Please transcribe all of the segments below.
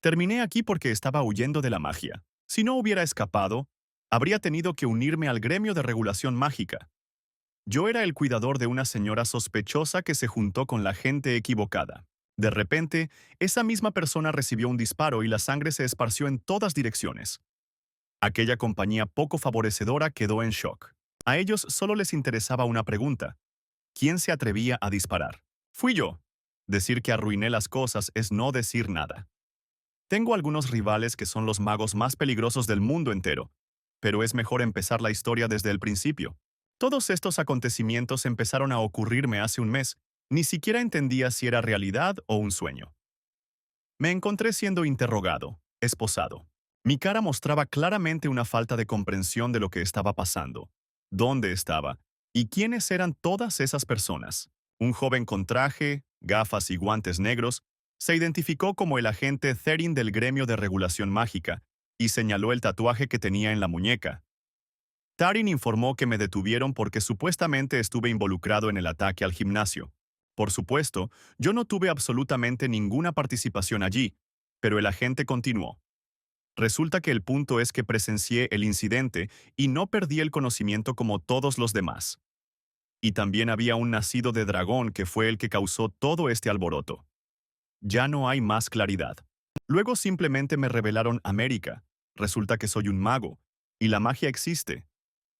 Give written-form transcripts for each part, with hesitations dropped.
Terminé aquí porque estaba huyendo de la magia. Si no hubiera escapado, habría tenido que unirme al gremio de regulación mágica. Yo era el cuidador de una señora sospechosa que se juntó con la gente equivocada. De repente, esa misma persona recibió un disparo y la sangre se esparció en todas direcciones. Aquella compañía poco favorecedora quedó en shock. A ellos solo les interesaba una pregunta: ¿quién se atrevía a disparar? Fui yo. Decir que arruiné las cosas es no decir nada. Tengo algunos rivales que son los magos más peligrosos del mundo entero, pero es mejor empezar la historia desde el principio. Todos estos acontecimientos empezaron a ocurrirme hace un mes. Ni siquiera entendía si era realidad o un sueño. Me encontré siendo interrogado, esposado. Mi cara mostraba claramente una falta de comprensión de lo que estaba pasando, dónde estaba y quiénes eran todas esas personas. Un joven con traje, gafas y guantes negros se identificó como el agente Therin del gremio de regulación mágica y señaló el tatuaje que tenía en la muñeca. Tarin informó que me detuvieron porque supuestamente estuve involucrado en el ataque al gimnasio. Por supuesto, yo no tuve absolutamente ninguna participación allí, pero el agente continuó. Resulta que el punto es que presencié el incidente y no perdí el conocimiento como todos los demás. Y también había un nacido de dragón que fue el que causó todo este alboroto. Ya no hay más claridad. Luego simplemente me revelaron América. Resulta que soy un mago, y la magia existe.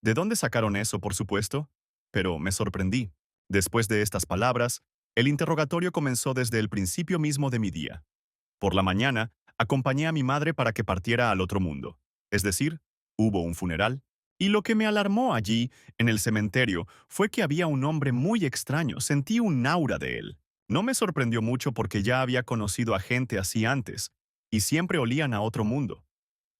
¿De dónde sacaron eso, por supuesto? Pero me sorprendí. Después de estas palabras, el interrogatorio comenzó desde el principio mismo de mi día. Por la mañana, acompañé a mi madre para que partiera al otro mundo. Es decir, hubo un funeral. Y lo que me alarmó allí, en el cementerio, fue que había un hombre muy extraño. Sentí un aura de él. No me sorprendió mucho porque ya había conocido a gente así antes, y siempre olían a otro mundo.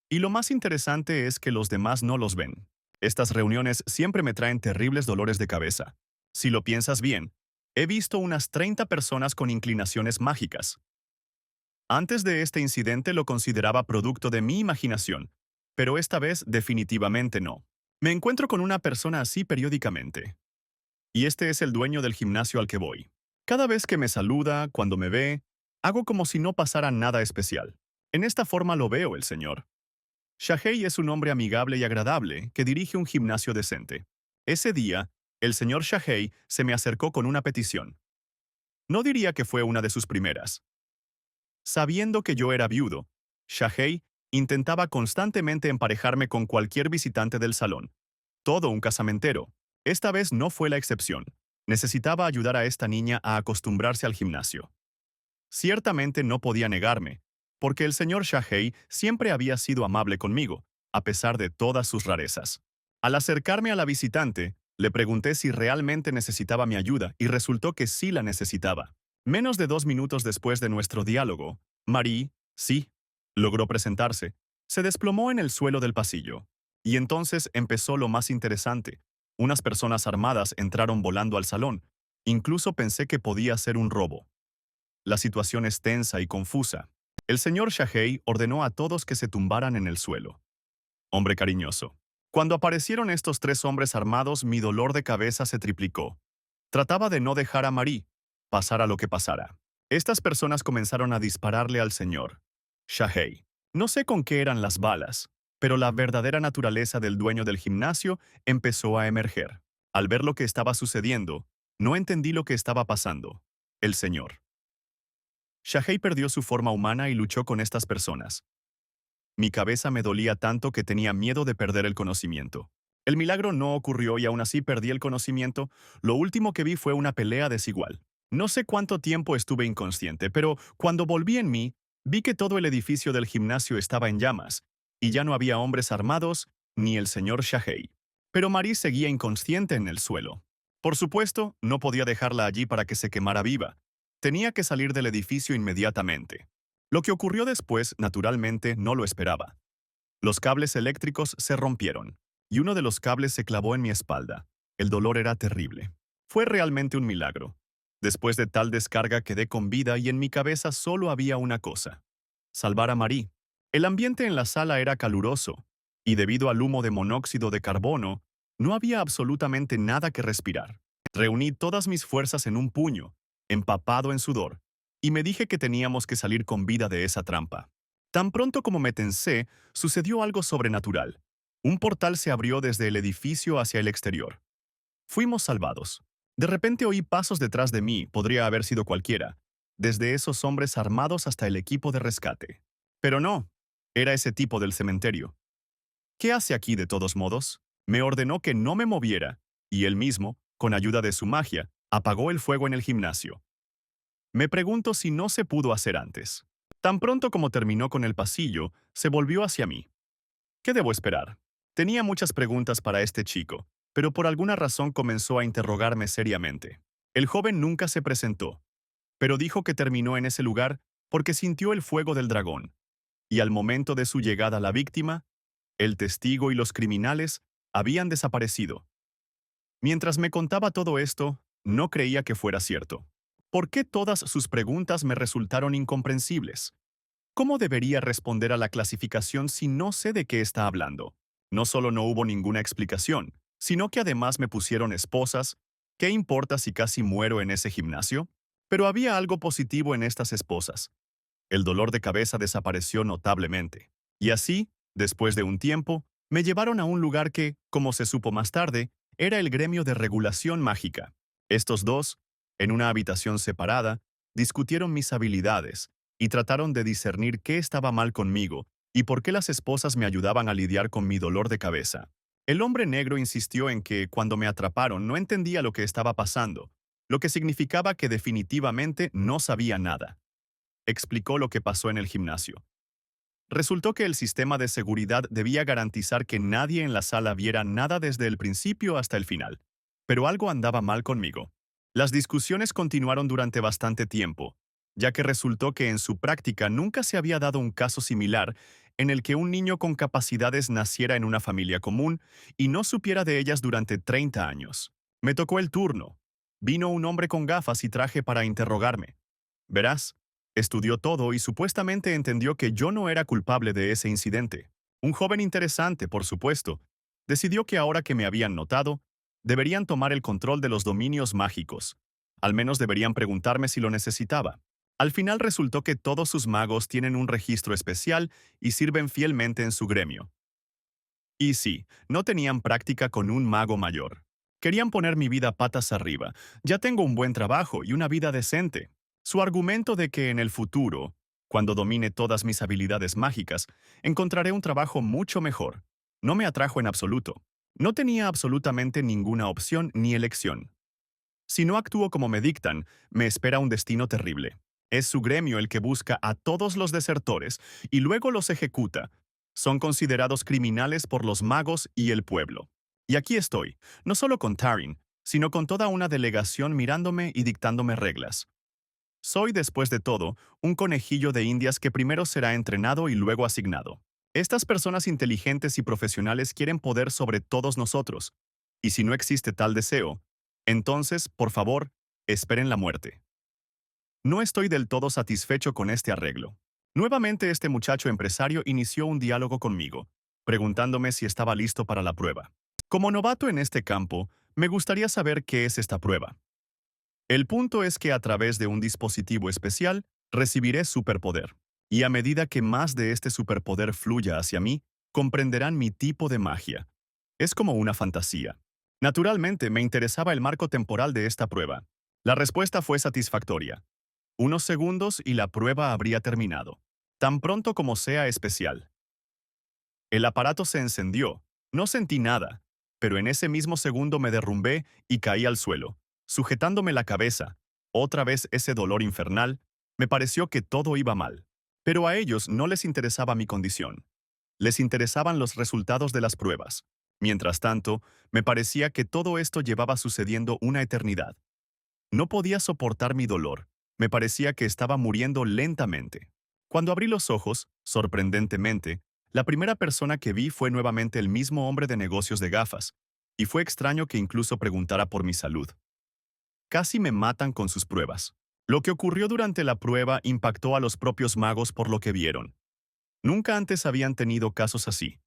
Y lo más interesante es que los demás no los ven. Estas reuniones siempre me traen terribles dolores de cabeza. Si lo piensas bien, he visto unas 30 personas con inclinaciones mágicas. Antes de este incidente lo consideraba producto de mi imaginación, pero esta vez definitivamente no. Me encuentro con una persona así periódicamente. Y este es el dueño del gimnasio al que voy. Cada vez que me saluda, cuando me ve, hago como si no pasara nada especial. En esta forma lo veo el señor. Shahei es un hombre amigable y agradable que dirige un gimnasio decente. Ese día, el señor Shahei se me acercó con una petición. No diría que fue una de sus primeras. Sabiendo que yo era viudo, Shahei intentaba constantemente emparejarme con cualquier visitante del salón. Todo un casamentero. Esta vez no fue la excepción. Necesitaba ayudar a esta niña a acostumbrarse al gimnasio. Ciertamente no podía negarme, porque el señor Shahei siempre había sido amable conmigo, a pesar de todas sus rarezas. Al acercarme a la visitante, le pregunté si realmente necesitaba mi ayuda y resultó que sí la necesitaba. Menos de 2 minutos después de nuestro diálogo, Marie, sí, logró presentarse, se desplomó en el suelo del pasillo. Y entonces empezó lo más interesante. Unas personas armadas entraron volando al salón. Incluso pensé que podía ser un robo. La situación es tensa y confusa. El señor Shahei ordenó a todos que se tumbaran en el suelo. Hombre cariñoso. Cuando aparecieron estos 3 hombres armados, mi dolor de cabeza se triplicó. Trataba de no dejar a Marie, pasara lo que pasara. Estas personas comenzaron a dispararle al señor Shahei. No sé con qué eran las balas, pero la verdadera naturaleza del dueño del gimnasio empezó a emerger. Al ver lo que estaba sucediendo, no entendí lo que estaba pasando. El señor Shahei perdió su forma humana y luchó con estas personas. Mi cabeza me dolía tanto que tenía miedo de perder el conocimiento. El milagro no ocurrió y aún así perdí el conocimiento. Lo último que vi fue una pelea desigual. No sé cuánto tiempo estuve inconsciente, pero cuando volví en mí, vi que todo el edificio del gimnasio estaba en llamas, y ya no había hombres armados ni el señor Shahei. Pero Marie seguía inconsciente en el suelo. Por supuesto, no podía dejarla allí para que se quemara viva. Tenía que salir del edificio inmediatamente. Lo que ocurrió después, naturalmente, no lo esperaba. Los cables eléctricos se rompieron, y uno de los cables se clavó en mi espalda. El dolor era terrible. Fue realmente un milagro. Después de tal descarga quedé con vida y en mi cabeza solo había una cosa: salvar a Marie. El ambiente en la sala era caluroso, y debido al humo de monóxido de carbono, no había absolutamente nada que respirar. Reuní todas mis fuerzas en un puño, empapado en sudor, y me dije que teníamos que salir con vida de esa trampa. Tan pronto como me tensé, sucedió algo sobrenatural. Un portal se abrió desde el edificio hacia el exterior. Fuimos salvados. De repente oí pasos detrás de mí, podría haber sido cualquiera, desde esos hombres armados hasta el equipo de rescate. Pero no, era ese tipo del cementerio. ¿Qué hace aquí de todos modos? Me ordenó que no me moviera, y él mismo, con ayuda de su magia, apagó el fuego en el gimnasio. Me pregunto si no se pudo hacer antes. Tan pronto como terminó con el pasillo, se volvió hacia mí. ¿Qué debo esperar? Tenía muchas preguntas para este chico, pero por alguna razón comenzó a interrogarme seriamente. El joven nunca se presentó, pero dijo que terminó en ese lugar porque sintió el fuego del dragón, y al momento de su llegada la víctima, el testigo y los criminales habían desaparecido. Mientras me contaba todo esto, no creía que fuera cierto. ¿Por qué todas sus preguntas me resultaron incomprensibles? ¿Cómo debería responder a la clasificación si no sé de qué está hablando? No solo no hubo ninguna explicación, sino que además me pusieron esposas. ¿Qué importa si casi muero en ese gimnasio? Pero había algo positivo en estas esposas. El dolor de cabeza desapareció notablemente. Y así, después de un tiempo, me llevaron a un lugar que, como se supo más tarde, era el gremio de regulación mágica. Estos dos, en una habitación separada, discutieron mis habilidades y trataron de discernir qué estaba mal conmigo y por qué las esposas me ayudaban a lidiar con mi dolor de cabeza. El hombre negro insistió en que, cuando me atraparon, no entendía lo que estaba pasando, lo que significaba que definitivamente no sabía nada. Explicó lo que pasó en el gimnasio. Resultó que el sistema de seguridad debía garantizar que nadie en la sala viera nada desde el principio hasta el final. Pero algo andaba mal conmigo. Las discusiones continuaron durante bastante tiempo, ya que resultó que en su práctica nunca se había dado un caso similar en el que un niño con capacidades naciera en una familia común y no supiera de ellas durante 30 años. Me tocó el turno. Vino un hombre con gafas y traje para interrogarme. Verás, estudió todo y supuestamente entendió que yo no era culpable de ese incidente. Un joven interesante, por supuesto. Decidió que ahora que me habían notado, deberían tomar el control de los dominios mágicos. Al menos deberían preguntarme si lo necesitaba. Al final resultó que todos sus magos tienen un registro especial y sirven fielmente en su gremio. Y sí, no tenían práctica con un mago mayor. Querían poner mi vida patas arriba. Ya tengo un buen trabajo y una vida decente. Su argumento de que en el futuro, cuando domine todas mis habilidades mágicas, encontraré un trabajo mucho mejor, no me atrajo en absoluto. No tenía absolutamente ninguna opción ni elección. Si no actúo como me dictan, me espera un destino terrible. Es su gremio el que busca a todos los desertores y luego los ejecuta. Son considerados criminales por los magos y el pueblo. Y aquí estoy, no solo con Tarin, sino con toda una delegación mirándome y dictándome reglas. Soy, después de todo, un conejillo de indias que primero será entrenado y luego asignado. Estas personas inteligentes y profesionales quieren poder sobre todos nosotros, y si no existe tal deseo, entonces, por favor, esperen la muerte. No estoy del todo satisfecho con este arreglo. Nuevamente este muchacho empresario inició un diálogo conmigo, preguntándome si estaba listo para la prueba. Como novato en este campo, me gustaría saber qué es esta prueba. El punto es que a través de un dispositivo especial, recibiré superpoder. Y a medida que más de este superpoder fluya hacia mí, comprenderán mi tipo de magia. Es como una fantasía. Naturalmente, me interesaba el marco temporal de esta prueba. La respuesta fue satisfactoria. Unos segundos y la prueba habría terminado. Tan pronto como sea especial. El aparato se encendió. No sentí nada, pero en ese mismo segundo me derrumbé y caí al suelo, sujetándome la cabeza. Otra vez ese dolor infernal. Me pareció que todo iba mal. Pero a ellos no les interesaba mi condición. Les interesaban los resultados de las pruebas. Mientras tanto, me parecía que todo esto llevaba sucediendo una eternidad. No podía soportar mi dolor. Me parecía que estaba muriendo lentamente. Cuando abrí los ojos, sorprendentemente, la primera persona que vi fue nuevamente el mismo hombre de negocios de gafas, y fue extraño que incluso preguntara por mi salud. Casi me matan con sus pruebas. Lo que ocurrió durante la prueba impactó a los propios magos por lo que vieron. Nunca antes habían tenido casos así,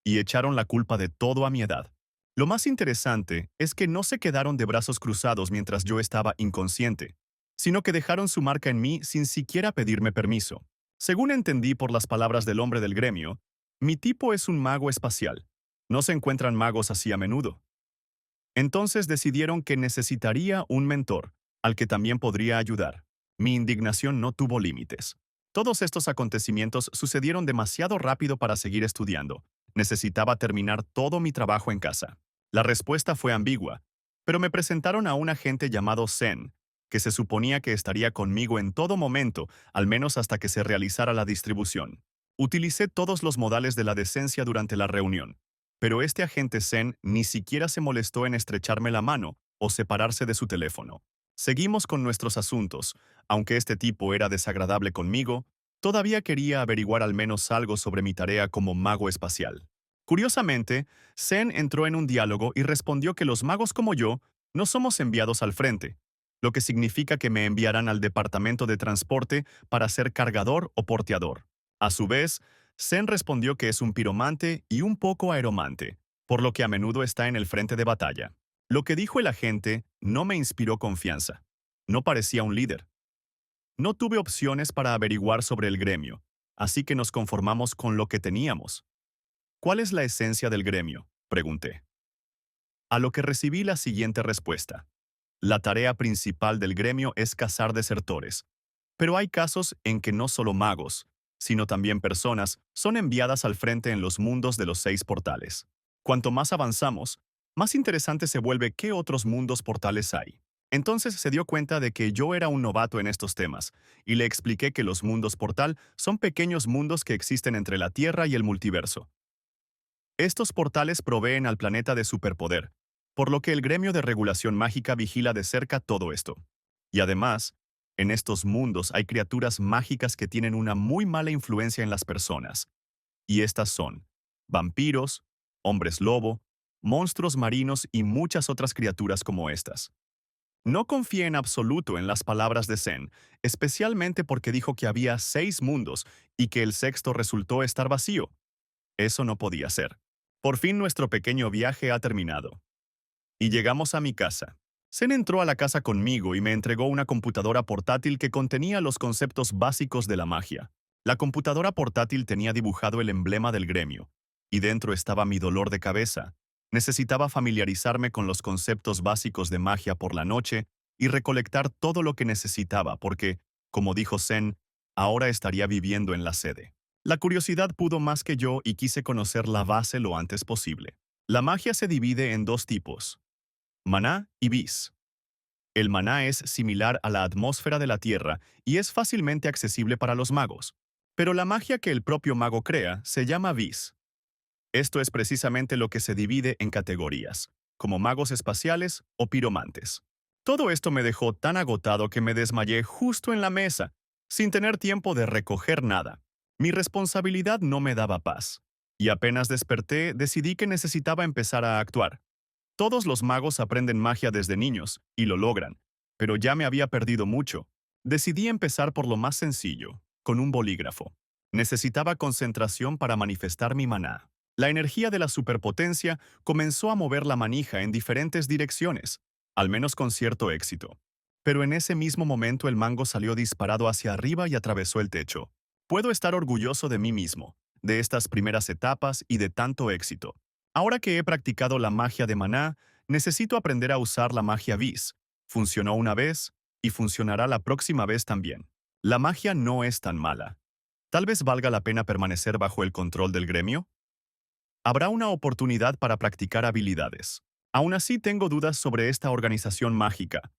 y echaron la culpa de todo a mi edad. Lo más interesante es que no se quedaron de brazos cruzados mientras yo estaba inconsciente, sino que dejaron su marca en mí sin siquiera pedirme permiso. Según entendí por las palabras del hombre del gremio, mi tipo es un mago espacial. No se encuentran magos así a menudo. Entonces decidieron que necesitaría un mentor, al que también podría ayudar. Mi indignación no tuvo límites. Todos estos acontecimientos sucedieron demasiado rápido para seguir estudiando. Necesitaba terminar todo mi trabajo en casa. La respuesta fue ambigua, pero me presentaron a un agente llamado Zen, que se suponía que estaría conmigo en todo momento, al menos hasta que se realizara la distribución. Utilicé todos los modales de la decencia durante la reunión, pero este agente Zen ni siquiera se molestó en estrecharme la mano o separarse de su teléfono. Seguimos con nuestros asuntos. Aunque este tipo era desagradable conmigo, todavía quería averiguar al menos algo sobre mi tarea como mago espacial. Curiosamente, Zen entró en un diálogo y respondió que los magos como yo no somos enviados al frente, lo que significa que me enviarán al departamento de transporte para ser cargador o porteador. A su vez, Zen respondió que es un piromante y un poco aeromante, por lo que a menudo está en el frente de batalla. Lo que dijo el agente no me inspiró confianza. No parecía un líder. No tuve opciones para averiguar sobre el gremio, así que nos conformamos con lo que teníamos. ¿Cuál es la esencia del gremio?, pregunté. A lo que recibí la siguiente respuesta. La tarea principal del gremio es cazar desertores, pero hay casos en que no solo magos, sino también personas son enviadas al frente en los mundos de los 6 portales. Cuanto más avanzamos, más interesante se vuelve qué otros mundos portales hay. Entonces se dio cuenta de que yo era un novato en estos temas, y le expliqué que los mundos portal son pequeños mundos que existen entre la Tierra y el multiverso. Estos portales proveen al planeta de superpoder, por lo que el gremio de regulación mágica vigila de cerca todo esto. Y además, en estos mundos hay criaturas mágicas que tienen una muy mala influencia en las personas. Y estas son vampiros, hombres lobo, monstruos marinos y muchas otras criaturas como estas. No confié en absoluto en las palabras de Zen, especialmente porque dijo que había 6 mundos y que el sexto resultó estar vacío. Eso no podía ser. Por fin nuestro pequeño viaje ha terminado. Y llegamos a mi casa. Zen entró a la casa conmigo y me entregó una computadora portátil que contenía los conceptos básicos de la magia. La computadora portátil tenía dibujado el emblema del gremio, y dentro estaba mi dolor de cabeza. Necesitaba familiarizarme con los conceptos básicos de magia por la noche y recolectar todo lo que necesitaba porque, como dijo Zen, ahora estaría viviendo en la sede. La curiosidad pudo más que yo y quise conocer la base lo antes posible. La magia se divide en 2 tipos: maná y vis. El maná es similar a la atmósfera de la Tierra y es fácilmente accesible para los magos. Pero la magia que el propio mago crea se llama vis. Esto es precisamente lo que se divide en categorías, como magos espaciales o piromantes. Todo esto me dejó tan agotado que me desmayé justo en la mesa, sin tener tiempo de recoger nada. Mi responsabilidad no me daba paz, y apenas desperté decidí que necesitaba empezar a actuar. Todos los magos aprenden magia desde niños, y lo logran, pero ya me había perdido mucho. Decidí empezar por lo más sencillo, con un bolígrafo. Necesitaba concentración para manifestar mi maná. La energía de la superpotencia comenzó a mover la manija en diferentes direcciones, al menos con cierto éxito. Pero en ese mismo momento el mango salió disparado hacia arriba y atravesó el techo. Puedo estar orgulloso de mí mismo, de estas primeras etapas y de tanto éxito. Ahora que he practicado la magia de maná, necesito aprender a usar la magia vis. Funcionó una vez y funcionará la próxima vez también. La magia no es tan mala. Tal vez valga la pena permanecer bajo el control del gremio. Habrá una oportunidad para practicar habilidades. Aún así tengo dudas sobre esta organización mágica.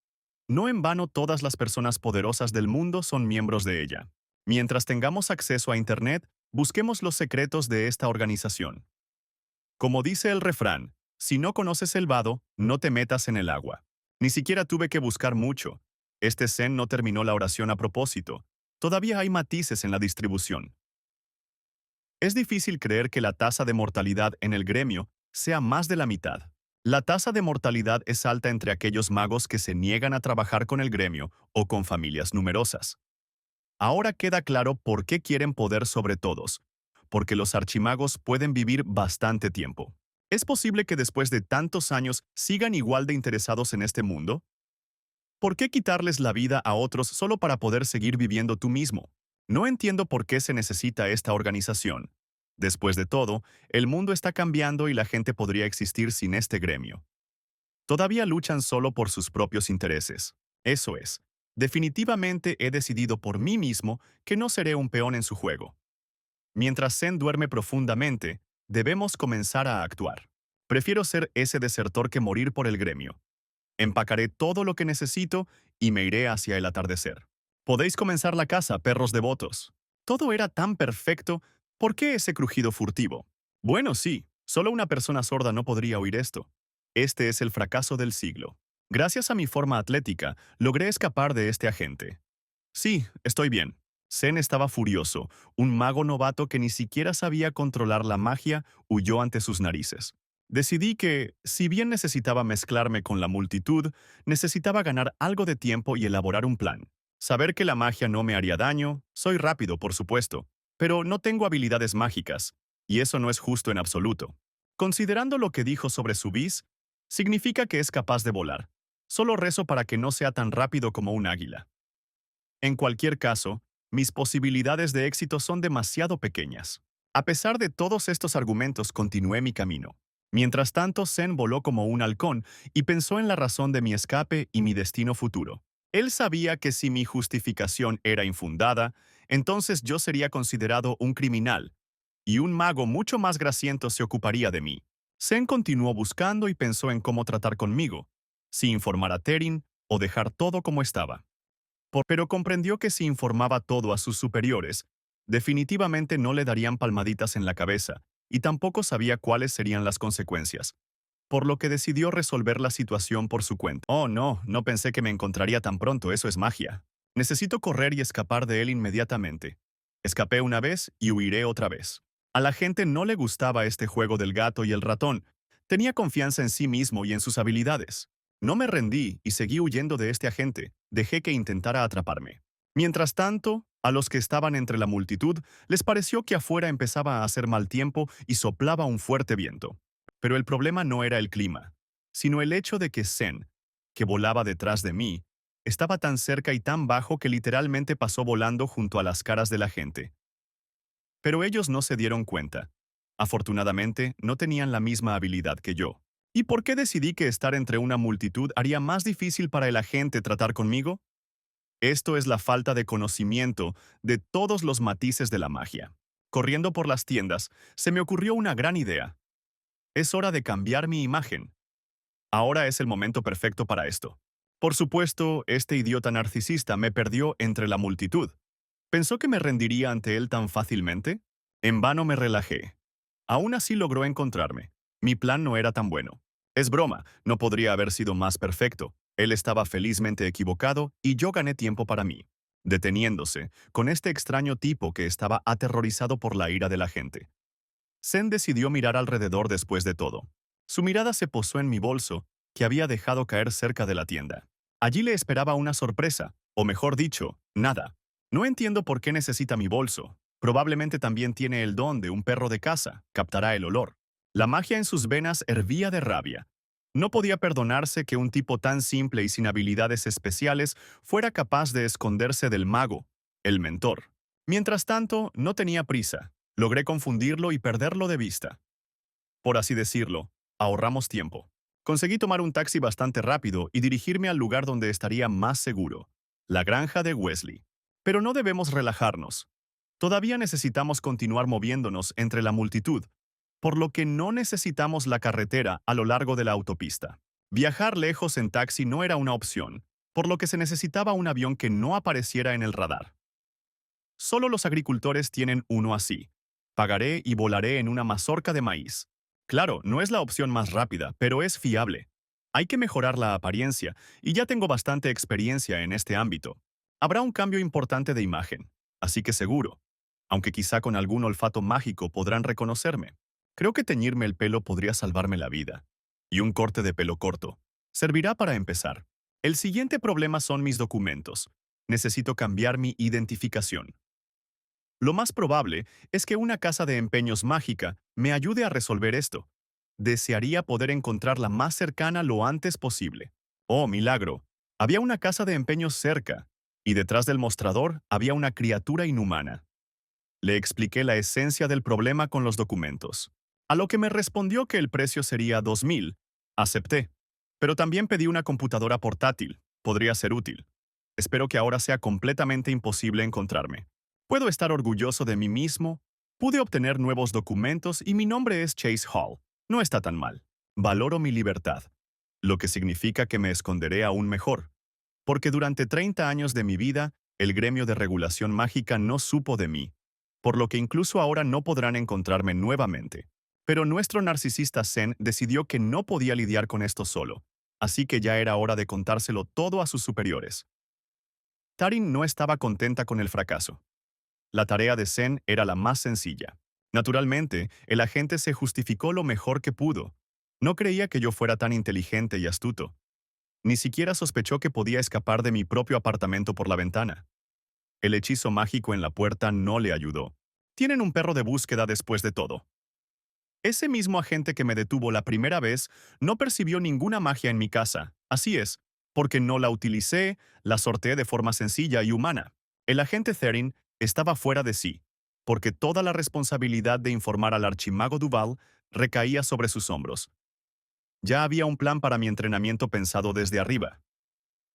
No en vano todas las personas poderosas del mundo son miembros de ella. Mientras tengamos acceso a Internet, busquemos los secretos de esta organización. Como dice el refrán, si no conoces el vado, no te metas en el agua. Ni siquiera tuve que buscar mucho. Este Zen no terminó la oración a propósito. Todavía hay matices en la distribución. Es difícil creer que la tasa de mortalidad en el gremio sea más de la mitad. La tasa de mortalidad es alta entre aquellos magos que se niegan a trabajar con el gremio o con familias numerosas. Ahora queda claro por qué quieren poder sobre todos, porque los archimagos pueden vivir bastante tiempo. ¿Es posible que después de tantos años sigan igual de interesados en este mundo? ¿Por qué quitarles la vida a otros solo para poder seguir viviendo tú mismo? No entiendo por qué se necesita esta organización. Después de todo, el mundo está cambiando y la gente podría existir sin este gremio. Todavía luchan solo por sus propios intereses. Eso es. Definitivamente he decidido por mí mismo que no seré un peón en su juego. Mientras Zen duerme profundamente, debemos comenzar a actuar. Prefiero ser ese desertor que morir por el gremio. Empacaré todo lo que necesito y me iré hacia el atardecer. Podéis comenzar la casa, perros devotos. Todo era tan perfecto. ¿Por qué ese crujido furtivo? Bueno, sí, solo una persona sorda no podría oír esto. Este es el fracaso del siglo. Gracias a mi forma atlética, logré escapar de este agente. Sí, estoy bien. Zen estaba furioso. Un mago novato que ni siquiera sabía controlar la magia huyó ante sus narices. Decidí que, si bien necesitaba mezclarme con la multitud, necesitaba ganar algo de tiempo y elaborar un plan. Saber que la magia no me haría daño, soy rápido, por supuesto, pero no tengo habilidades mágicas, y eso no es justo en absoluto. Considerando lo que dijo sobre su bis, significa que es capaz de volar. Solo rezo para que no sea tan rápido como un águila. En cualquier caso, mis posibilidades de éxito son demasiado pequeñas. A pesar de todos estos argumentos, continué mi camino. Mientras tanto, Zen voló como un halcón y pensó en la razón de mi escape y mi destino futuro. Él sabía que si mi justificación era infundada, entonces yo sería considerado un criminal, y un mago mucho más grasiento se ocuparía de mí. Zen continuó buscando y pensó en cómo tratar conmigo, si informar a Terin o dejar todo como estaba. Pero comprendió que si informaba todo a sus superiores, definitivamente no le darían palmaditas en la cabeza, y tampoco sabía cuáles serían las consecuencias, por lo que decidió resolver la situación por su cuenta. Oh, no, no pensé que me encontraría tan pronto, eso es magia. Necesito correr y escapar de él inmediatamente. Escapé una vez y huiré otra vez. A la gente no le gustaba este juego del gato y el ratón. Tenía confianza en sí mismo y en sus habilidades. No me rendí y seguí huyendo de este agente. Dejé que intentara atraparme. Mientras tanto, a los que estaban entre la multitud les pareció que afuera empezaba a hacer mal tiempo y soplaba un fuerte viento. Pero el problema no era el clima, sino el hecho de que Zen, que volaba detrás de mí, estaba tan cerca y tan bajo que literalmente pasó volando junto a las caras de la gente. Pero ellos no se dieron cuenta. Afortunadamente, no tenían la misma habilidad que yo. ¿Y por qué decidí que estar entre una multitud haría más difícil para el agente tratar conmigo? Esto es la falta de conocimiento de todos los matices de la magia. Corriendo por las tiendas, se me ocurrió una gran idea. Es hora de cambiar mi imagen. Ahora es el momento perfecto para esto. Por supuesto, este idiota narcisista me perdió entre la multitud. ¿Pensó que me rendiría ante él tan fácilmente? En vano me relajé. Aún así logró encontrarme. Mi plan no era tan bueno. Es broma, no podría haber sido más perfecto. Él estaba felizmente equivocado y yo gané tiempo para mí, deteniéndose con este extraño tipo que estaba aterrorizado por la ira de la gente. Zen decidió mirar alrededor después de todo. Su mirada se posó en mi bolso, que había dejado caer cerca de la tienda. Allí le esperaba una sorpresa, o mejor dicho, nada. No entiendo por qué necesita mi bolso. Probablemente también tiene el don de un perro de casa, captará el olor. La magia en sus venas hervía de rabia. No podía perdonarse que un tipo tan simple y sin habilidades especiales fuera capaz de esconderse del mago, el mentor. Mientras tanto, no tenía prisa. Logré confundirlo y perderlo de vista. Por así decirlo, ahorramos tiempo. Conseguí tomar un taxi bastante rápido y dirigirme al lugar donde estaría más seguro, la granja de Wesley. Pero no debemos relajarnos. Todavía necesitamos continuar moviéndonos entre la multitud, por lo que no necesitamos la carretera a lo largo de la autopista. Viajar lejos en taxi no era una opción, por lo que se necesitaba un avión que no apareciera en el radar. Solo los agricultores tienen uno así. Pagaré y volaré en una mazorca de maíz. Claro, no es la opción más rápida, pero es fiable. Hay que mejorar la apariencia, y ya tengo bastante experiencia en este ámbito. Habrá un cambio importante de imagen, así que seguro. Aunque quizá con algún olfato mágico podrán reconocerme. Creo que teñirme el pelo podría salvarme la vida. Y un corte de pelo corto. Servirá para empezar. El siguiente problema son mis documentos. Necesito cambiar mi identificación. Lo más probable es que una casa de empeños mágica me ayude a resolver esto. Desearía poder encontrar la más cercana lo antes posible. Oh, milagro. Había una casa de empeños cerca. y detrás del mostrador había una criatura inhumana. Le expliqué la esencia del problema con los documentos, a lo que me respondió que el precio sería 2.000. Acepté, pero también pedí una computadora portátil. Podría ser útil. Espero que ahora sea completamente imposible encontrarme. Puedo estar orgulloso de mí mismo. Pude obtener nuevos documentos y mi nombre es Chase Hall. No está tan mal. Valoro mi libertad, lo que significa que me esconderé aún mejor, porque durante 30 años de mi vida, el gremio de regulación mágica no supo de mí, por lo que incluso ahora no podrán encontrarme nuevamente. Pero nuestro narcisista Zen decidió que no podía lidiar con esto solo, así que ya era hora de contárselo todo a sus superiores. Tarin no estaba contenta con el fracaso. La tarea de Zen era la más sencilla. Naturalmente, el agente se justificó lo mejor que pudo. No creía que yo fuera tan inteligente y astuto. Ni siquiera sospechó que podía escapar de mi propio apartamento por la ventana. El hechizo mágico en la puerta no le ayudó. Tienen un perro de búsqueda después de todo. Ese mismo agente que me detuvo la primera vez no percibió ninguna magia en mi casa. Así es, porque no la utilicé, la sorteé de forma sencilla y humana. El agente Therin estaba fuera de sí, porque toda la responsabilidad de informar al archimago Duval recaía sobre sus hombros. Ya había un plan para mi entrenamiento pensado desde arriba.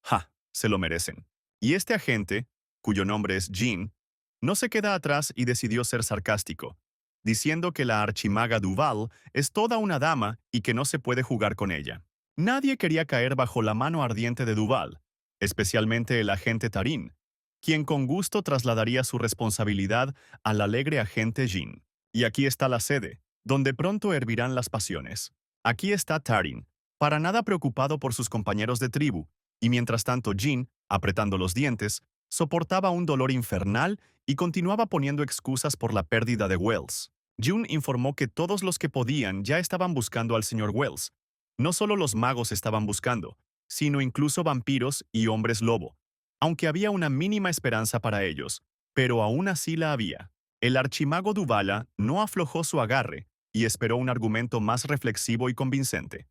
¡Ja! Se lo merecen. Y este agente, cuyo nombre es Jean, no se queda atrás y decidió ser sarcástico, diciendo que la archimaga Duval es toda una dama y que no se puede jugar con ella. Nadie quería caer bajo la mano ardiente de Duval, especialmente el agente Tarin, quien con gusto trasladaría su responsabilidad al alegre agente Jean. Y aquí está la sede, donde pronto hervirán las pasiones. Aquí está Tarin, para nada preocupado por sus compañeros de tribu, y mientras tanto Jean, apretando los dientes, soportaba un dolor infernal y continuaba poniendo excusas por la pérdida de Wells. June informó que todos los que podían ya estaban buscando al señor Wells. No solo los magos estaban buscando, sino incluso vampiros y hombres lobo, aunque había una mínima esperanza para ellos, pero aún así la había. El archimago Duvala no aflojó su agarre y esperó un argumento más reflexivo y convincente.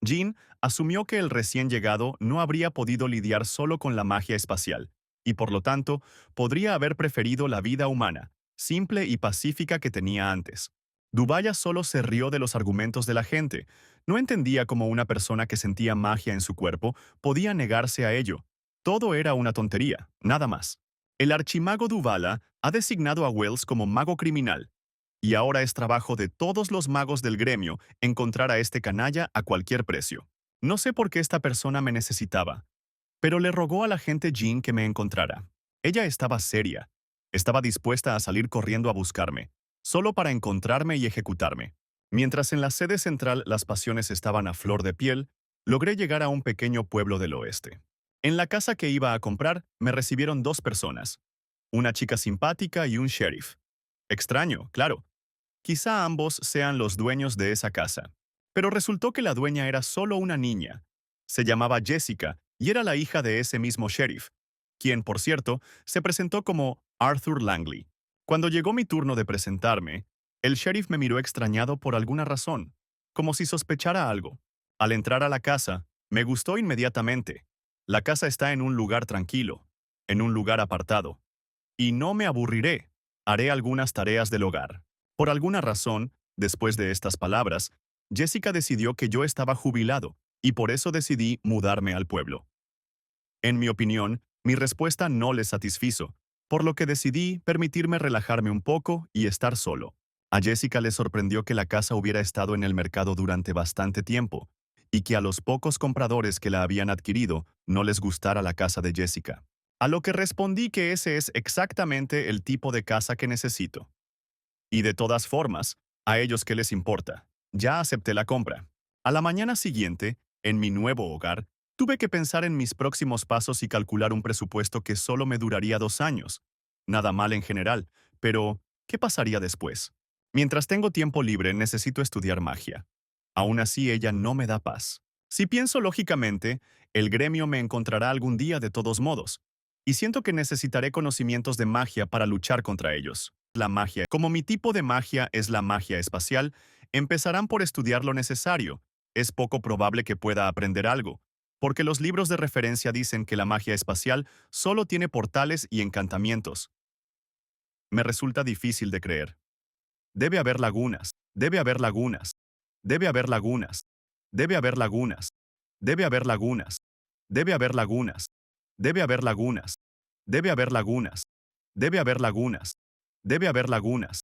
Jean asumió que el recién llegado no habría podido lidiar solo con la magia espacial, y por lo tanto podría haber preferido la vida humana, simple y pacífica que tenía antes. Dubaya solo se rió de los argumentos de la gente. No entendía cómo una persona que sentía magia en su cuerpo podía negarse a ello. Todo era una tontería, nada más. El archimago Duvala ha designado a Wells como mago criminal, y ahora es trabajo de todos los magos del gremio encontrar a este canalla a cualquier precio. No sé por qué esta persona me necesitaba, pero le rogó a la gente Jean que me encontrara. Ella estaba seria. Estaba dispuesta a salir corriendo a buscarme, solo para encontrarme y ejecutarme. Mientras en la sede central las pasiones estaban a flor de piel, logré llegar a un pequeño pueblo del oeste. En la casa que iba a comprar, me recibieron dos personas, una chica simpática y un sheriff. Extraño, claro. Quizá ambos sean los dueños de esa casa. Pero resultó que la dueña era solo una niña. Se llamaba Jessica y era la hija de ese mismo sheriff, quien, por cierto, se presentó como Arthur Langley. Cuando llegó mi turno de presentarme, el sheriff me miró extrañado por alguna razón, como si sospechara algo. Al entrar a la casa, me gustó inmediatamente. La casa está en un lugar tranquilo, en un lugar apartado. Y no me aburriré. Haré algunas tareas del hogar. Por alguna razón, después de estas palabras, Jessica decidió que yo estaba jubilado, y por eso decidí mudarme al pueblo. En mi opinión, mi respuesta no le satisfizo, por lo que decidí permitirme relajarme un poco y estar solo. A Jessica le sorprendió que la casa hubiera estado en el mercado durante bastante tiempo, y que a los pocos compradores que la habían adquirido no les gustara la casa de Jessica. A lo que respondí que ese es exactamente el tipo de casa que necesito. Y de todas formas, ¿a ellos qué les importa? Ya acepté la compra. A la mañana siguiente, en mi nuevo hogar, tuve que pensar en mis próximos pasos y calcular un presupuesto que solo me duraría 2 años. Nada mal en general, pero ¿qué pasaría después? Mientras tengo tiempo libre, necesito estudiar magia. Aún así, ella no me da paz. Si pienso lógicamente, el gremio me encontrará algún día de todos modos, y siento que necesitaré conocimientos de magia para luchar contra ellos. La magia. Como mi tipo de magia es la magia espacial, empezarán por estudiar lo necesario. Es poco probable que pueda aprender algo, porque los libros de referencia dicen que la magia espacial solo tiene portales y encantamientos. Me resulta difícil de creer. Debe haber lagunas, debe haber lagunas, debe haber lagunas, debe haber lagunas, debe haber lagunas, debe haber lagunas, debe haber lagunas, debe haber lagunas, debe haber lagunas, debe haber lagunas,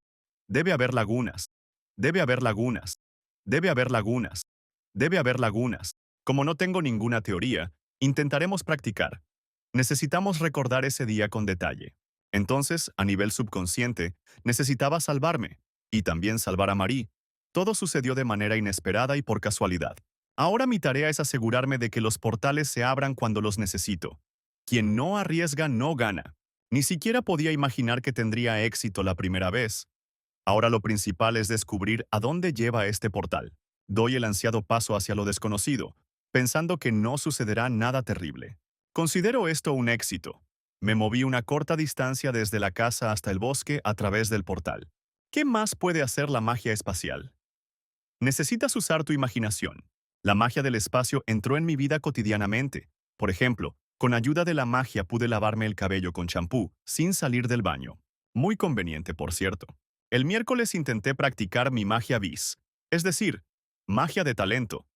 debe haber lagunas, debe haber lagunas, debe haber lagunas, debe haber lagunas. Como no tengo ninguna teoría, intentaremos practicar. Necesitamos recordar ese día con detalle. Entonces, a nivel subconsciente, necesitaba salvarme, y también salvar a Marie. Todo sucedió de manera inesperada y por casualidad. Ahora mi tarea es asegurarme de que los portales se abran cuando los necesito. Quien no arriesga no gana. Ni siquiera podía imaginar que tendría éxito la primera vez. Ahora lo principal es descubrir a dónde lleva este portal. Doy el ansiado paso hacia lo desconocido, pensando que no sucederá nada terrible. Considero esto un éxito. Me moví una corta distancia desde la casa hasta el bosque a través del portal. ¿Qué más puede hacer la magia espacial? Necesitas usar tu imaginación. La magia del espacio entró en mi vida cotidianamente. Por ejemplo, con ayuda de la magia pude lavarme el cabello con champú, sin salir del baño. Muy conveniente, por cierto. El miércoles intenté practicar mi magia bis, es decir, magia de talento.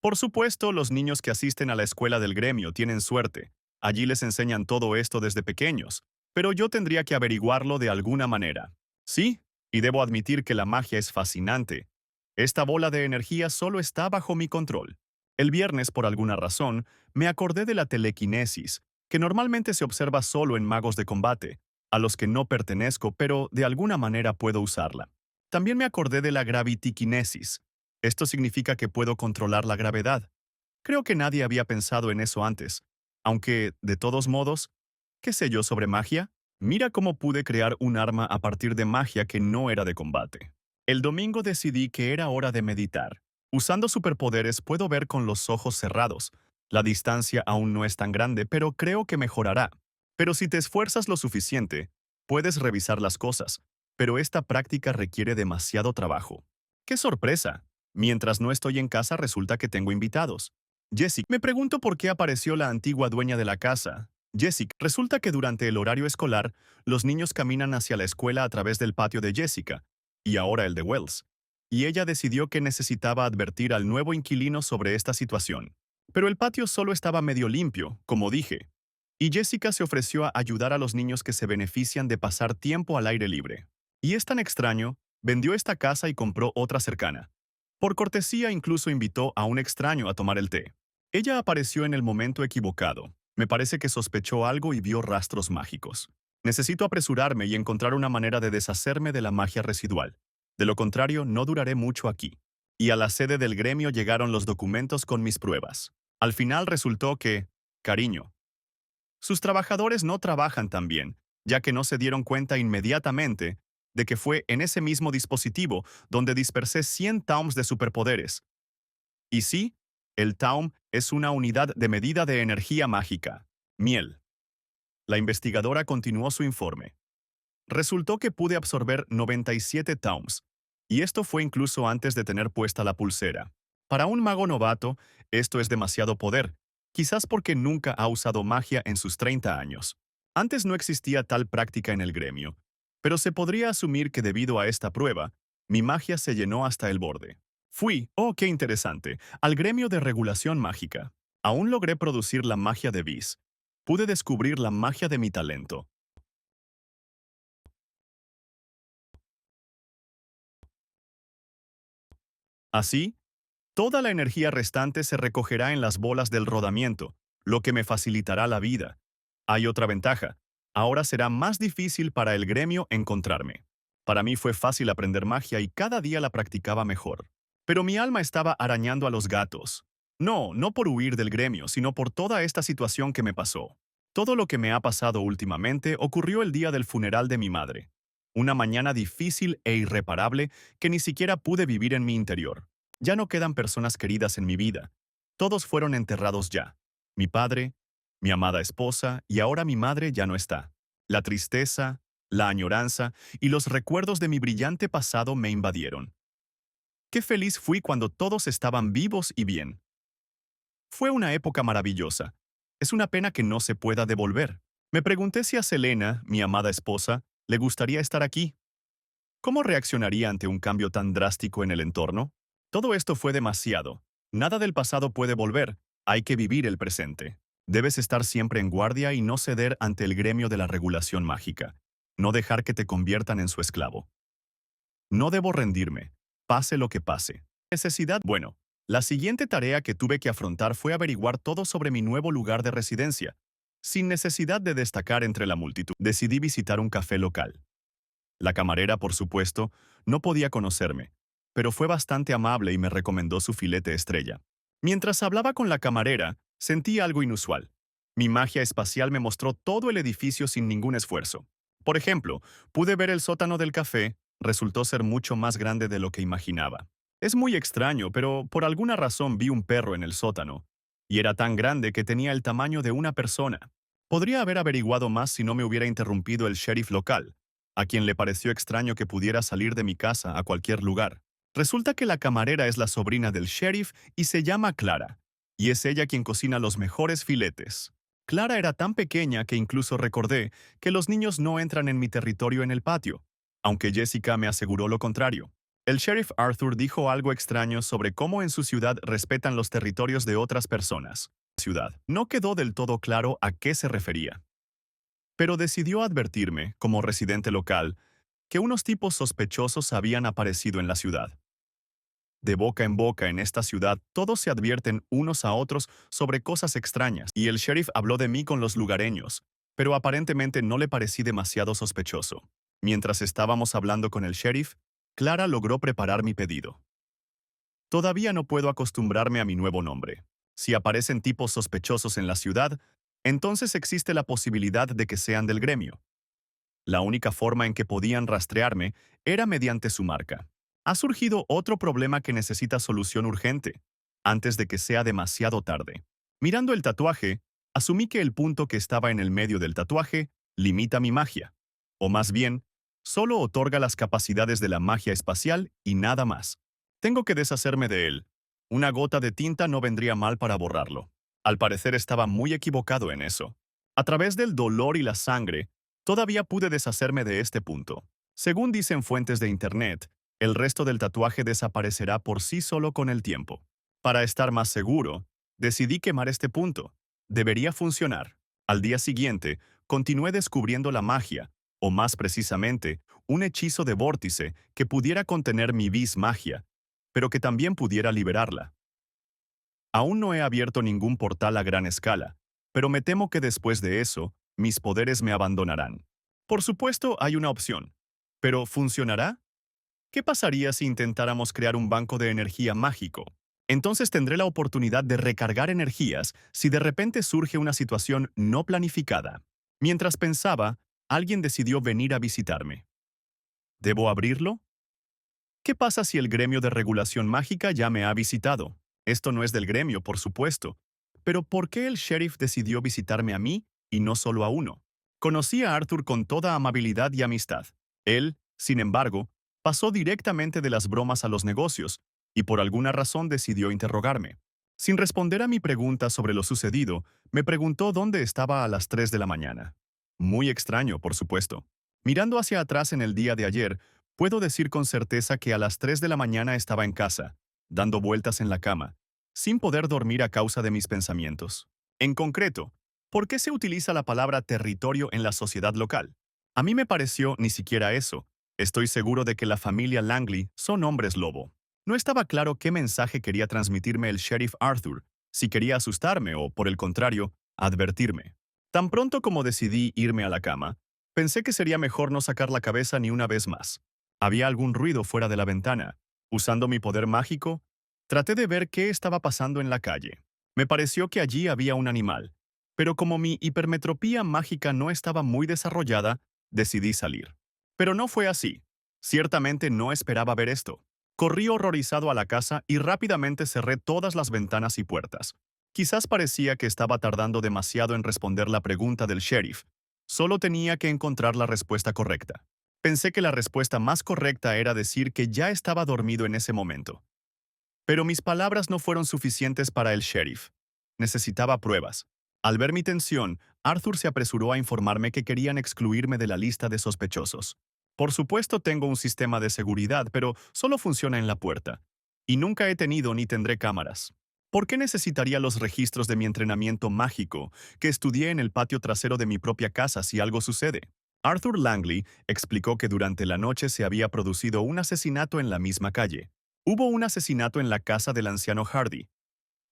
Por supuesto, los niños que asisten a la escuela del gremio tienen suerte. Allí les enseñan todo esto desde pequeños, pero yo tendría que averiguarlo de alguna manera. Sí, y debo admitir que la magia es fascinante. Esta bola de energía solo está bajo mi control. El viernes, por alguna razón, me acordé de la telequinesis, que normalmente se observa solo en magos de combate, a los que no pertenezco, pero de alguna manera puedo usarla. También me acordé de la gravitiquinesis. Esto significa que puedo controlar la gravedad. Creo que nadie había pensado en eso antes. Aunque, de todos modos, ¿qué sé yo sobre magia? Mira cómo pude crear un arma a partir de magia que no era de combate. El domingo decidí que era hora de meditar. Usando superpoderes puedo ver con los ojos cerrados. La distancia aún no es tan grande, pero creo que mejorará. Pero si te esfuerzas lo suficiente, puedes revisar las cosas. Pero esta práctica requiere demasiado trabajo. ¡Qué sorpresa! Mientras no estoy en casa resulta que tengo invitados. Jessica, me pregunto por qué apareció la antigua dueña de la casa. Jessica, resulta que durante el horario escolar, los niños caminan hacia la escuela a través del patio de Jessica, y ahora el de Wells. Y ella decidió que necesitaba advertir al nuevo inquilino sobre esta situación. Pero el patio solo estaba medio limpio, como dije. Y Jessica se ofreció a ayudar a los niños que se benefician de pasar tiempo al aire libre. Y es tan extraño, vendió esta casa y compró otra cercana. Por cortesía incluso invitó a un extraño a tomar el té. Ella apareció en el momento equivocado. Me parece que sospechó algo y vio rastros mágicos. Necesito apresurarme y encontrar una manera de deshacerme de la magia residual. De lo contrario, no duraré mucho aquí. Y a la sede del gremio llegaron los documentos con mis pruebas. Al final resultó que, cariño, sus trabajadores no trabajan tan bien, ya que no se dieron cuenta inmediatamente de que fue en ese mismo dispositivo donde dispersé 100 Taums de superpoderes. Y sí, el Taum es una unidad de medida de energía mágica. Miel. La investigadora continuó su informe. Resultó que pude absorber 97 Taums, y esto fue incluso antes de tener puesta la pulsera. Para un mago novato, esto es demasiado poder, quizás porque nunca ha usado magia en sus 30 años. Antes no existía tal práctica en el gremio, pero se podría asumir que debido a esta prueba, mi magia se llenó hasta el borde. Fui, oh qué interesante, al gremio de regulación mágica. Aún logré producir la magia de Bis. Pude descubrir la magia de mi talento. Así, toda la energía restante se recogerá en las bolas del rodamiento, lo que me facilitará la vida. Hay otra ventaja. Ahora será más difícil para el gremio encontrarme. Para mí fue fácil aprender magia y cada día la practicaba mejor. Pero mi alma estaba arañando a los gatos. No, no por huir del gremio, sino por toda esta situación que me pasó. Todo lo que me ha pasado últimamente ocurrió el día del funeral de mi madre. Una mañana difícil e irreparable que ni siquiera pude vivir en mi interior. Ya no quedan personas queridas en mi vida. Todos fueron enterrados ya. Mi padre, mi amada esposa y ahora mi madre ya no está. La tristeza, la añoranza y los recuerdos de mi brillante pasado me invadieron. Qué feliz fui cuando todos estaban vivos y bien. Fue una época maravillosa. Es una pena que no se pueda devolver. Me pregunté si a Selena, mi amada esposa, le gustaría estar aquí. ¿Cómo reaccionaría ante un cambio tan drástico en el entorno? Todo esto fue demasiado. Nada del pasado puede volver. Hay que vivir el presente. Debes estar siempre en guardia y no ceder ante el gremio de la regulación mágica. No dejar que te conviertan en su esclavo. No debo rendirme, pase lo que pase. Necesidad. Bueno, la siguiente tarea que tuve que afrontar fue averiguar todo sobre mi nuevo lugar de residencia. Sin necesidad de destacar entre la multitud, decidí visitar un café local. La camarera, por supuesto, no podía conocerme, pero fue bastante amable y me recomendó su filete estrella. Mientras hablaba con la camarera, sentí algo inusual. Mi magia espacial me mostró todo el edificio sin ningún esfuerzo. Por ejemplo, pude ver el sótano del café, resultó ser mucho más grande de lo que imaginaba. Es muy extraño, pero por alguna razón vi un perro en el sótano, y era tan grande que tenía el tamaño de una persona. Podría haber averiguado más si no me hubiera interrumpido el sheriff local, a quien le pareció extraño que pudiera salir de mi casa a cualquier lugar. Resulta que la camarera es la sobrina del sheriff y se llama Clara, y es ella quien cocina los mejores filetes. Clara era tan pequeña que incluso recordé que los niños no entran en mi territorio en el patio, aunque Jessica me aseguró lo contrario. El sheriff Arthur dijo algo extraño sobre cómo en su ciudad respetan los territorios de otras personas. Ciudad. No quedó del todo claro a qué se refería, pero decidió advertirme, como residente local, que unos tipos sospechosos habían aparecido en la ciudad. De boca en boca en esta ciudad, todos se advierten unos a otros sobre cosas extrañas, y el sheriff habló de mí con los lugareños, pero aparentemente no le parecí demasiado sospechoso. Mientras estábamos hablando con el sheriff, Clara logró preparar mi pedido. Todavía no puedo acostumbrarme a mi nuevo nombre. Si aparecen tipos sospechosos en la ciudad, entonces existe la posibilidad de que sean del gremio. La única forma en que podían rastrearme era mediante su marca. Ha surgido otro problema que necesita solución urgente, antes de que sea demasiado tarde. Mirando el tatuaje, asumí que el punto que estaba en el medio del tatuaje limita mi magia. O más bien, solo otorga las capacidades de la magia espacial y nada más. Tengo que deshacerme de él. Una gota de tinta no vendría mal para borrarlo. Al parecer estaba muy equivocado en eso. A través del dolor y la sangre, todavía pude deshacerme de este punto. Según dicen fuentes de Internet, el resto del tatuaje desaparecerá por sí solo con el tiempo. Para estar más seguro, decidí quemar este punto. Debería funcionar. Al día siguiente, continué descubriendo la magia, o más precisamente, un hechizo de vórtice que pudiera contener mi vis magia, pero que también pudiera liberarla. Aún no he abierto ningún portal a gran escala, pero me temo que después de eso, mis poderes me abandonarán. Por supuesto, hay una opción. ¿Pero funcionará? ¿Qué pasaría si intentáramos crear un banco de energía mágico? Entonces tendré la oportunidad de recargar energías si de repente surge una situación no planificada. Mientras pensaba, alguien decidió venir a visitarme. ¿Debo abrirlo? ¿Qué pasa si el gremio de regulación mágica ya me ha visitado? Esto no es del gremio, por supuesto. Pero ¿por qué el sheriff decidió visitarme a mí y no solo a uno? Conocí a Arthur con toda amabilidad y amistad. Él, sin embargo, pasó directamente de las bromas a los negocios y por alguna razón decidió interrogarme. Sin responder a mi pregunta sobre lo sucedido, me preguntó dónde estaba a las 3 de la mañana. Muy extraño, por supuesto. Mirando hacia atrás en el día de ayer, puedo decir con certeza que a las 3 de la mañana estaba en casa, dando vueltas en la cama, sin poder dormir a causa de mis pensamientos. En concreto, ¿por qué se utiliza la palabra territorio en la sociedad local? A mí me pareció ni siquiera eso. Estoy seguro de que la familia Langley son hombres lobo. No estaba claro qué mensaje quería transmitirme el sheriff Arthur, si quería asustarme o, por el contrario, advertirme. Tan pronto como decidí irme a la cama, pensé que sería mejor no sacar la cabeza ni una vez más. Había algún ruido fuera de la ventana. Usando mi poder mágico, traté de ver qué estaba pasando en la calle. Me pareció que allí había un animal, pero como mi hipermetropía mágica no estaba muy desarrollada, decidí salir. Pero no fue así. Ciertamente no esperaba ver esto. Corrí horrorizado a la casa y rápidamente cerré todas las ventanas y puertas. Quizás parecía que estaba tardando demasiado en responder la pregunta del sheriff. Solo tenía que encontrar la respuesta correcta. Pensé que la respuesta más correcta era decir que ya estaba dormido en ese momento. Pero mis palabras no fueron suficientes para el sheriff. Necesitaba pruebas. Al ver mi tensión, Arthur se apresuró a informarme que querían excluirme de la lista de sospechosos. Por supuesto tengo un sistema de seguridad, pero solo funciona en la puerta. Y nunca he tenido ni tendré cámaras. ¿Por qué necesitaría los registros de mi entrenamiento mágico que estudié en el patio trasero de mi propia casa si algo sucede? Arthur Langley explicó que durante la noche se había producido un asesinato en la misma calle. Hubo un asesinato en la casa del anciano Hardy.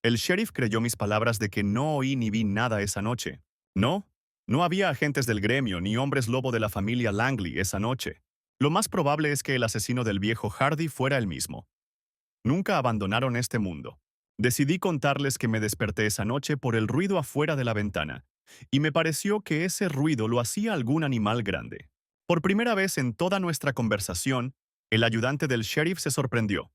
El sheriff creyó mis palabras de que no oí ni vi nada esa noche. No, no había agentes del gremio ni hombres lobo de la familia Langley esa noche. Lo más probable es que el asesino del viejo Hardy fuera el mismo. Nunca abandonaron este mundo. Decidí contarles que me desperté esa noche por el ruido afuera de la ventana, y me pareció que ese ruido lo hacía algún animal grande. Por primera vez en toda nuestra conversación, el ayudante del sheriff se sorprendió.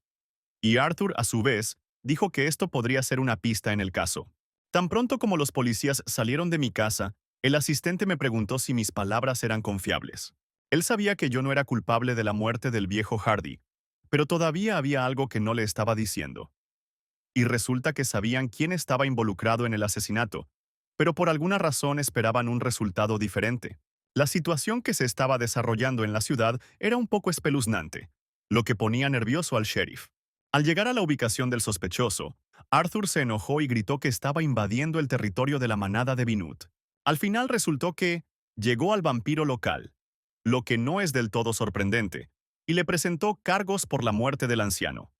Y Arthur, a su vez, dijo que esto podría ser una pista en el caso. Tan pronto como los policías salieron de mi casa, el asistente me preguntó si mis palabras eran confiables. Él sabía que yo no era culpable de la muerte del viejo Hardy, pero todavía había algo que no le estaba diciendo. Y resulta que sabían quién estaba involucrado en el asesinato, pero por alguna razón esperaban un resultado diferente. La situación que se estaba desarrollando en la ciudad era un poco espeluznante, lo que ponía nervioso al sheriff. Al llegar a la ubicación del sospechoso, Arthur se enojó y gritó que estaba invadiendo el territorio de la manada de Binut. Al final resultó que llegó al vampiro local, lo que no es del todo sorprendente, y le presentó cargos por la muerte del anciano.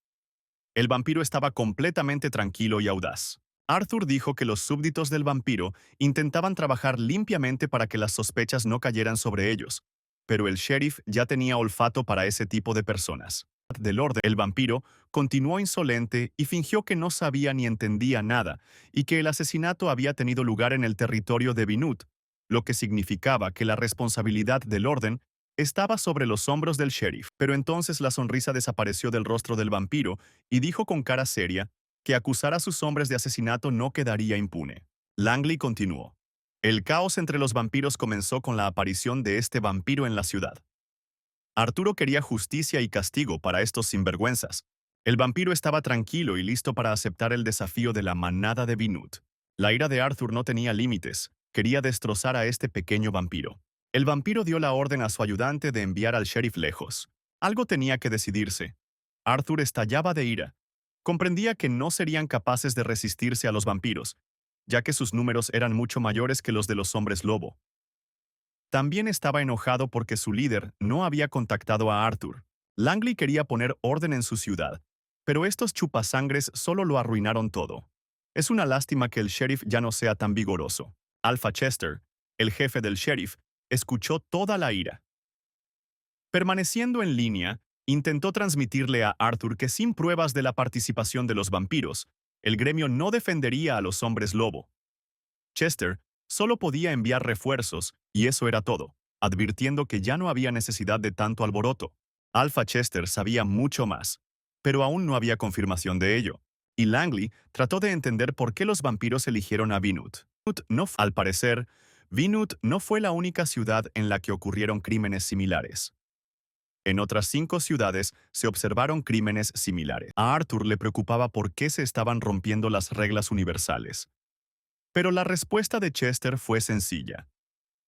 El vampiro estaba completamente tranquilo y audaz. Arthur dijo que los súbditos del vampiro intentaban trabajar limpiamente para que las sospechas no cayeran sobre ellos, pero el sheriff ya tenía olfato para ese tipo de personas. Del orden, el vampiro continuó insolente y fingió que no sabía ni entendía nada y que el asesinato había tenido lugar en el territorio de Binut, lo que significaba que la responsabilidad del orden estaba sobre los hombros del sheriff. Pero entonces la sonrisa desapareció del rostro del vampiro y dijo con cara seria que acusar a sus hombres de asesinato no quedaría impune. Langley continuó. El caos entre los vampiros comenzó con la aparición de este vampiro en la ciudad. Arturo quería justicia y castigo para estos sinvergüenzas. El vampiro estaba tranquilo y listo para aceptar el desafío de la manada de Binut. La ira de Arthur no tenía límites. Quería destrozar a este pequeño vampiro. El vampiro dio la orden a su ayudante de enviar al sheriff lejos. Algo tenía que decidirse. Arthur estallaba de ira. Comprendía que no serían capaces de resistirse a los vampiros, ya que sus números eran mucho mayores que los de los hombres lobo. También estaba enojado porque su líder no había contactado a Arthur. Langley quería poner orden en su ciudad, pero estos chupasangres solo lo arruinaron todo. Es una lástima que el sheriff ya no sea tan vigoroso. Alpha Chester, el jefe del sheriff, escuchó toda la ira. Permaneciendo en línea, intentó transmitirle a Arthur que sin pruebas de la participación de los vampiros, el gremio no defendería a los hombres lobo. Chester solo podía enviar refuerzos, y eso era todo, advirtiendo que ya no había necesidad de tanto alboroto. Alpha Chester sabía mucho más, pero aún no había confirmación de ello, y Langley trató de entender por qué los vampiros eligieron a Binut. Al parecer, Binut no fue la única ciudad en la que ocurrieron crímenes similares. En otras 5 ciudades se observaron crímenes similares. A Arthur le preocupaba por qué se estaban rompiendo las reglas universales. Pero la respuesta de Chester fue sencilla.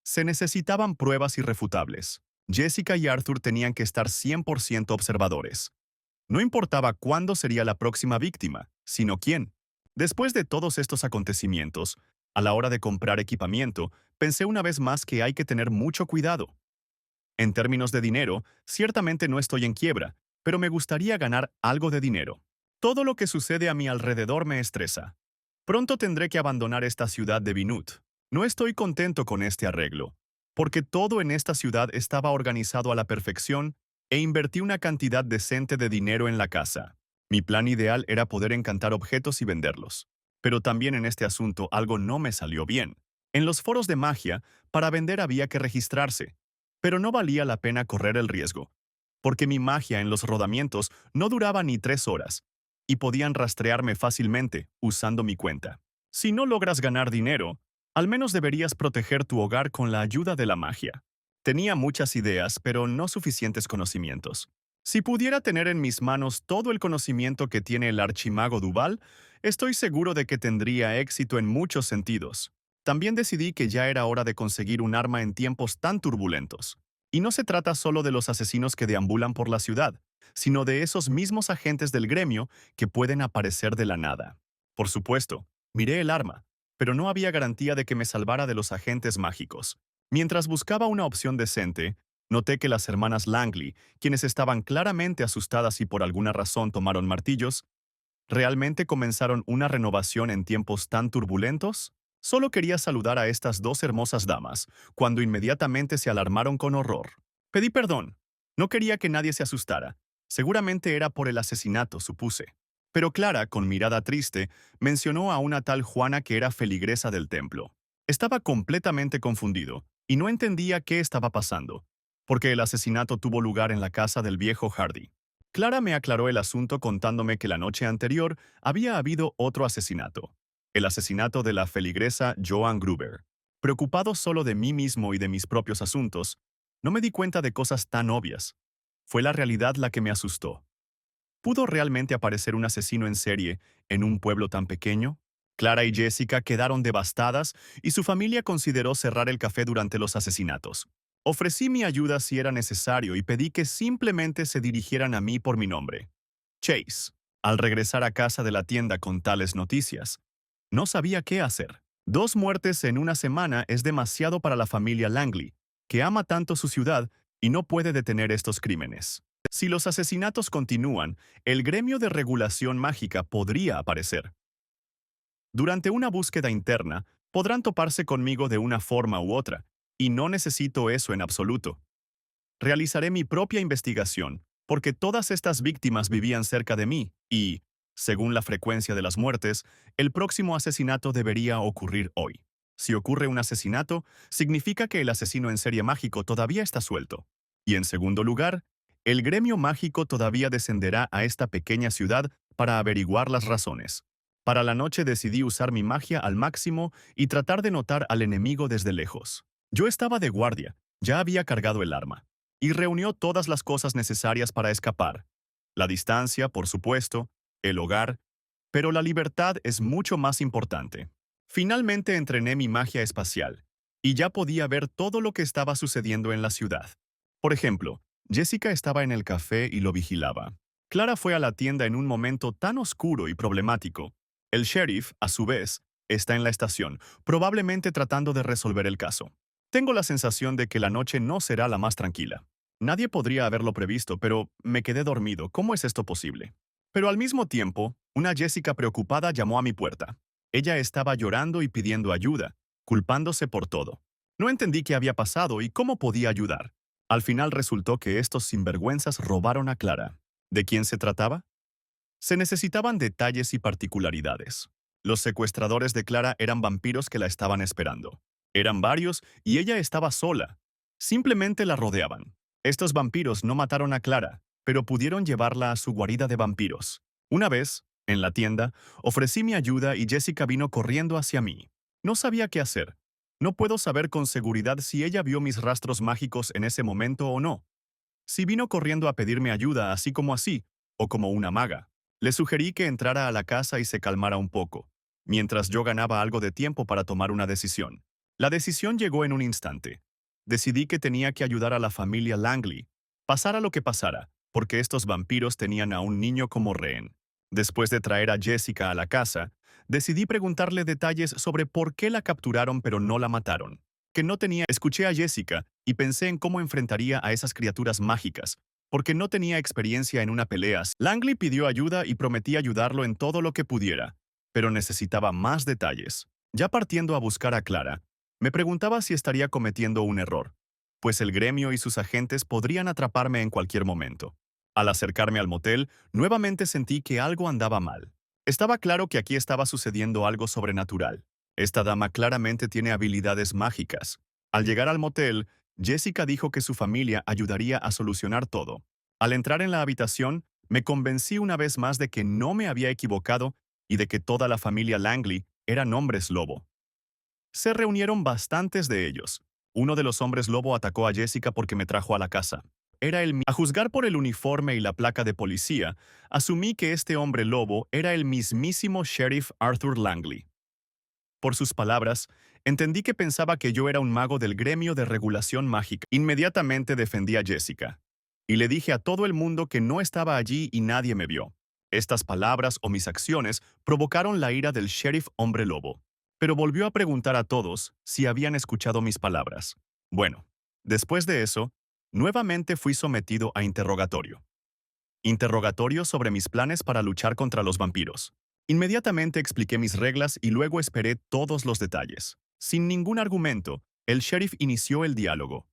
Se necesitaban pruebas irrefutables. Jessica y Arthur tenían que estar 100% observadores. No importaba cuándo sería la próxima víctima, sino quién. Después de todos estos acontecimientos, a la hora de comprar equipamiento, pensé una vez más que hay que tener mucho cuidado. En términos de dinero, ciertamente no estoy en quiebra, pero me gustaría ganar algo de dinero. Todo lo que sucede a mi alrededor me estresa. Pronto tendré que abandonar esta ciudad de Binut. No estoy contento con este arreglo, porque todo en esta ciudad estaba organizado a la perfección e invertí una cantidad decente de dinero en la casa. Mi plan ideal era poder encantar objetos y venderlos. Pero también en este asunto algo no me salió bien. En los foros de magia, para vender había que registrarse, pero no valía la pena correr el riesgo, porque mi magia en los rodamientos no duraba ni 3 horas, y podían rastrearme fácilmente usando mi cuenta. Si no logras ganar dinero, al menos deberías proteger tu hogar con la ayuda de la magia. Tenía muchas ideas, pero no suficientes conocimientos. Si pudiera tener en mis manos todo el conocimiento que tiene el archimago Duval, Estoy seguro de que tendría éxito en muchos sentidos. También decidí que ya era hora de conseguir un arma en tiempos tan turbulentos. Y no se trata solo de los asesinos que deambulan por la ciudad, sino de esos mismos agentes del gremio que pueden aparecer de la nada. Por supuesto, miré el arma, pero no había garantía de que me salvara de los agentes mágicos. Mientras buscaba una opción decente, noté que las hermanas Langley, quienes estaban claramente asustadas y por alguna razón tomaron martillos, ¿realmente comenzaron una renovación en tiempos tan turbulentos? Solo quería saludar a estas dos hermosas damas, cuando inmediatamente se alarmaron con horror. Pedí perdón. No quería que nadie se asustara. Seguramente era por el asesinato, supuse. Pero Clara, con mirada triste, mencionó a una tal Juana que era feligresa del templo. Estaba completamente confundido, y no entendía qué estaba pasando, porque el asesinato tuvo lugar en la casa del viejo Hardy. Clara me aclaró el asunto contándome que la noche anterior había habido otro asesinato, el asesinato de la feligresa Joan Gruber. Preocupado solo de mí mismo y de mis propios asuntos, no me di cuenta de cosas tan obvias. Fue la realidad la que me asustó. ¿Pudo realmente aparecer un asesino en serie en un pueblo tan pequeño? Clara y Jessica quedaron devastadas y su familia consideró cerrar el café durante los asesinatos. Ofrecí mi ayuda si era necesario y pedí que simplemente se dirigieran a mí por mi nombre. Chase. Al regresar a casa de la tienda con tales noticias, no sabía qué hacer. 2 muertes en una semana es demasiado para la familia Langley, que ama tanto su ciudad y no puede detener estos crímenes. Si los asesinatos continúan, el gremio de regulación mágica podría aparecer. Durante una búsqueda interna, podrán toparse conmigo de una forma u otra, y no necesito eso en absoluto. Realizaré mi propia investigación, porque todas estas víctimas vivían cerca de mí y, según la frecuencia de las muertes, el próximo asesinato debería ocurrir hoy. Si ocurre un asesinato, significa que el asesino en serie mágico todavía está suelto. Y en segundo lugar, el gremio mágico todavía descenderá a esta pequeña ciudad para averiguar las razones. Para la noche decidí usar mi magia al máximo y tratar de notar al enemigo desde lejos. Yo estaba de guardia, ya había cargado el arma y reunió todas las cosas necesarias para escapar. La distancia, por supuesto, el hogar, pero la libertad es mucho más importante. Finalmente entrené mi magia espacial, y ya podía ver todo lo que estaba sucediendo en la ciudad. Por ejemplo, Jessica estaba en el café y lo vigilaba. Clara fue a la tienda en un momento tan oscuro y problemático. El sheriff, a su vez, está en la estación, probablemente tratando de resolver el caso. Tengo la sensación de que la noche no será la más tranquila. Nadie podría haberlo previsto, pero me quedé dormido. ¿Cómo es esto posible? Pero al mismo tiempo, una Jessica preocupada llamó a mi puerta. Ella estaba llorando y pidiendo ayuda, culpándose por todo. No entendí qué había pasado y cómo podía ayudar. Al final resultó que estos sinvergüenzas robaron a Clara. ¿De quién se trataba? Se necesitaban detalles y particularidades. Los secuestradores de Clara eran vampiros que la estaban esperando. Eran varios y ella estaba sola. Simplemente la rodeaban. Estos vampiros no mataron a Clara, pero pudieron llevarla a su guarida de vampiros. Una vez, en la tienda, ofrecí mi ayuda y Jessica vino corriendo hacia mí. No sabía qué hacer. No puedo saber con seguridad si ella vio mis rastros mágicos en ese momento o no. Si vino corriendo a pedirme ayuda así, o como una maga. Le sugerí que entrara a la casa y se calmara un poco, mientras yo ganaba algo de tiempo para tomar una decisión. La decisión llegó en un instante. Decidí que tenía que ayudar a la familia Langley, pasara lo que pasara, porque estos vampiros tenían a un niño como rehén. Después de traer a Jessica a la casa, decidí preguntarle detalles sobre por qué la capturaron pero no la mataron. Que no tenía... Escuché a Jessica y pensé en cómo enfrentaría a esas criaturas mágicas, porque no tenía experiencia en una pelea. Langley pidió ayuda y prometí ayudarlo en todo lo que pudiera, pero necesitaba más detalles. Ya partiendo a buscar a Clara, me preguntaba si estaría cometiendo un error, pues el gremio y sus agentes podrían atraparme en cualquier momento. Al acercarme al motel, nuevamente sentí que algo andaba mal. Estaba claro que aquí estaba sucediendo algo sobrenatural. Esta dama claramente tiene habilidades mágicas. Al llegar al motel, Jessica dijo que su familia ayudaría a solucionar todo. Al entrar en la habitación, me convencí una vez más de que no me había equivocado y de que toda la familia Langley eran hombres lobo. Se reunieron bastantes de ellos. Uno de los hombres lobo atacó a Jessica porque me trajo a la casa. era A juzgar por el uniforme y la placa de policía, asumí que este hombre lobo era el mismísimo Sheriff Arthur Langley. Por sus palabras, entendí que pensaba que yo era un mago del gremio de regulación mágica. Inmediatamente defendí a Jessica. Y le dije a todo el mundo que no estaba allí y nadie me vio. Estas palabras o mis acciones provocaron la ira del sheriff hombre lobo. Pero volvió a preguntar a todos si habían escuchado mis palabras. Bueno, después de eso, nuevamente fui sometido a interrogatorio. Interrogatorio sobre mis planes para luchar contra los vampiros. Inmediatamente expliqué mis reglas y luego esperé todos los detalles. Sin ningún argumento, el sheriff inició el diálogo.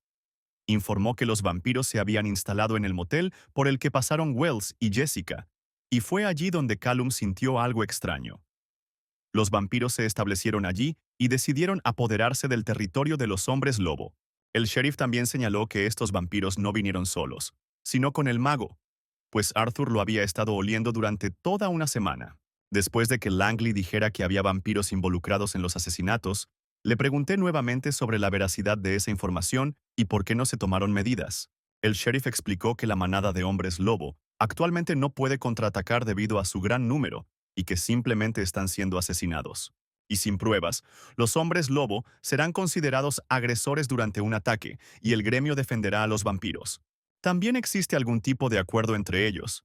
Informó que los vampiros se habían instalado en el motel por el que pasaron Wells y Jessica, y fue allí donde Callum sintió algo extraño. Los vampiros se establecieron allí y decidieron apoderarse del territorio de los hombres lobo. El sheriff también señaló que estos vampiros no vinieron solos, sino con el mago, pues Arthur lo había estado oliendo durante toda una semana. Después de que Langley dijera que había vampiros involucrados en los asesinatos, le pregunté nuevamente sobre la veracidad de esa información y por qué no se tomaron medidas. El sheriff explicó que la manada de hombres lobo actualmente no puede contraatacar debido a su gran número y que simplemente están siendo asesinados. Y sin pruebas, los hombres lobo serán considerados agresores durante un ataque y el gremio defenderá a los vampiros. También existe algún tipo de acuerdo entre ellos,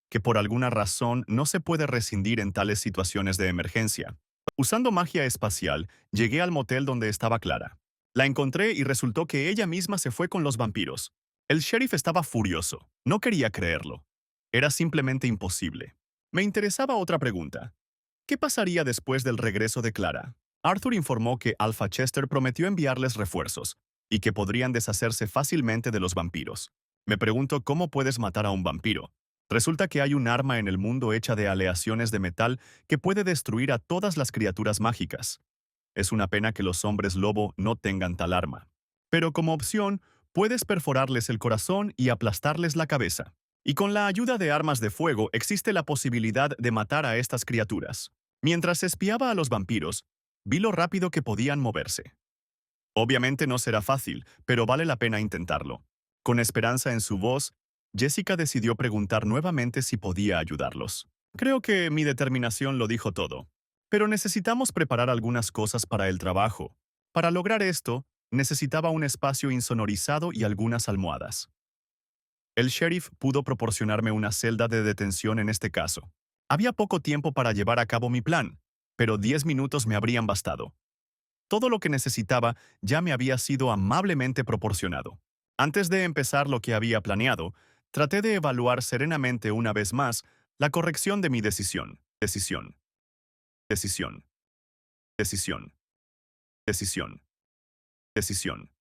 que por alguna razón no se puede rescindir en tales situaciones de emergencia. Usando magia espacial, llegué al motel donde estaba Clara. La encontré y resultó que ella misma se fue con los vampiros. El sheriff estaba furioso. No quería creerlo. Era simplemente imposible. Me interesaba otra pregunta. ¿Qué pasaría después del regreso de Clara? Arthur informó que Alpha Chester prometió enviarles refuerzos y que podrían deshacerse fácilmente de los vampiros. Me pregunto cómo puedes matar a un vampiro. Resulta que hay un arma en el mundo hecha de aleaciones de metal que puede destruir a todas las criaturas mágicas. Es una pena que los hombres lobo no tengan tal arma. Pero como opción, puedes perforarles el corazón y aplastarles la cabeza. Y con la ayuda de armas de fuego existe la posibilidad de matar a estas criaturas. Mientras espiaba a los vampiros, vi lo rápido que podían moverse. Obviamente no será fácil, pero vale la pena intentarlo. Con esperanza en su voz, Jessica decidió preguntar nuevamente si podía ayudarlos. Creo que mi determinación lo dijo todo. Pero necesitamos preparar algunas cosas para el trabajo. Para lograr esto, necesitaba un espacio insonorizado y algunas almohadas. El sheriff pudo proporcionarme una celda de detención en este caso. Había poco tiempo para llevar a cabo mi plan, pero 10 minutos me habrían bastado. Todo lo que necesitaba ya me había sido amablemente proporcionado. Antes de empezar lo que había planeado, traté de evaluar serenamente una vez más la corrección de mi decisión. Decisión. Decisión. Decisión. Decisión. Decisión.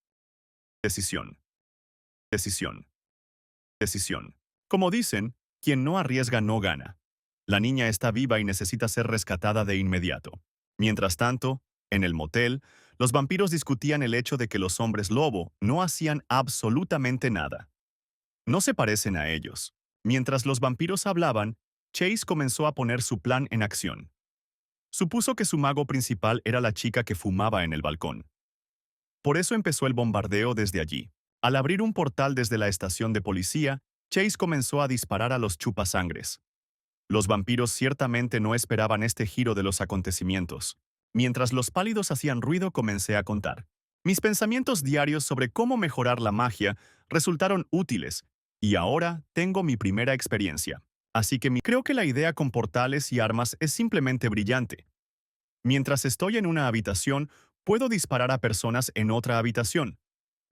Decisión. Decisión. Decisión. Como dicen, quien no arriesga no gana. La niña está viva y necesita ser rescatada de inmediato. Mientras tanto, en el motel, los vampiros discutían el hecho de que los hombres lobo no hacían absolutamente nada. No se parecen a ellos. Mientras los vampiros hablaban, Chase comenzó a poner su plan en acción. Supuso que su mago principal era la chica que fumaba en el balcón. Por eso empezó el bombardeo desde allí. Al abrir un portal desde la estación de policía, Chase comenzó a disparar a los chupasangres. Los vampiros ciertamente no esperaban este giro de los acontecimientos. Mientras los pálidos hacían ruido, comencé a contar. Mis pensamientos diarios sobre cómo mejorar la magia resultaron útiles, y ahora tengo mi primera experiencia. Así que creo que la idea con portales y armas es simplemente brillante. Mientras estoy en una habitación, puedo disparar a personas en otra habitación.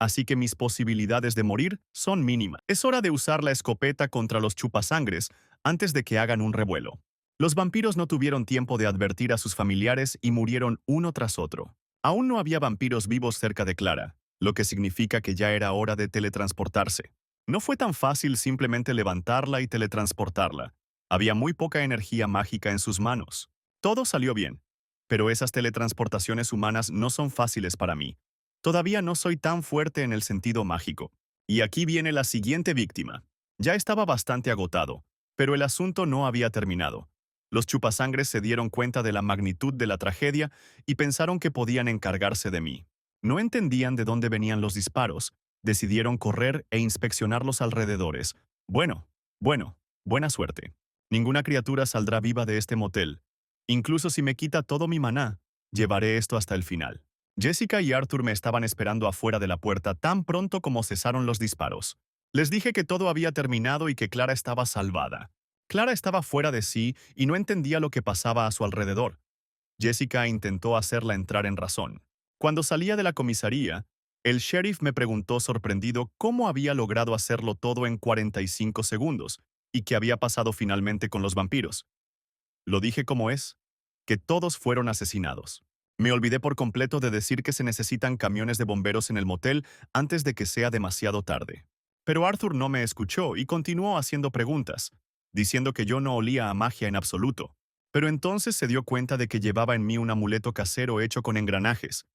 Así que mis posibilidades de morir son mínimas. Es hora de usar la escopeta contra los chupasangres antes de que hagan un revuelo. Los vampiros no tuvieron tiempo de advertir a sus familiares y murieron uno tras otro. Aún no había vampiros vivos cerca de Clara, lo que significa que ya era hora de teletransportarse. No fue tan fácil simplemente levantarla y teletransportarla. Había muy poca energía mágica en sus manos. Todo salió bien, pero esas teletransportaciones humanas no son fáciles para mí. Todavía no soy tan fuerte en el sentido mágico. Y aquí viene la siguiente víctima. Ya estaba bastante agotado, pero el asunto no había terminado. Los chupasangres se dieron cuenta de la magnitud de la tragedia y pensaron que podían encargarse de mí. No entendían de dónde venían los disparos, Decidieron correr e inspeccionar los alrededores. Bueno, bueno, buena suerte. Ninguna criatura saldrá viva de este motel. Incluso si me quita todo mi maná, llevaré esto hasta el final. Jessica y Arthur me estaban esperando afuera de la puerta tan pronto como cesaron los disparos. Les dije que todo había terminado y que Clara estaba salvada. Clara estaba fuera de sí y no entendía lo que pasaba a su alrededor. Jessica intentó hacerla entrar en razón. Cuando salía de la comisaría, el sheriff me preguntó sorprendido cómo había logrado hacerlo todo en 45 segundos y qué había pasado finalmente con los vampiros. Lo dije como es, que todos fueron asesinados. Me olvidé por completo de decir que se necesitan camiones de bomberos en el motel antes de que sea demasiado tarde. Pero Arthur no me escuchó y continuó haciendo preguntas, diciendo que yo no olía a magia en absoluto. Pero entonces se dio cuenta de que llevaba en mí un amuleto casero hecho con engranajes,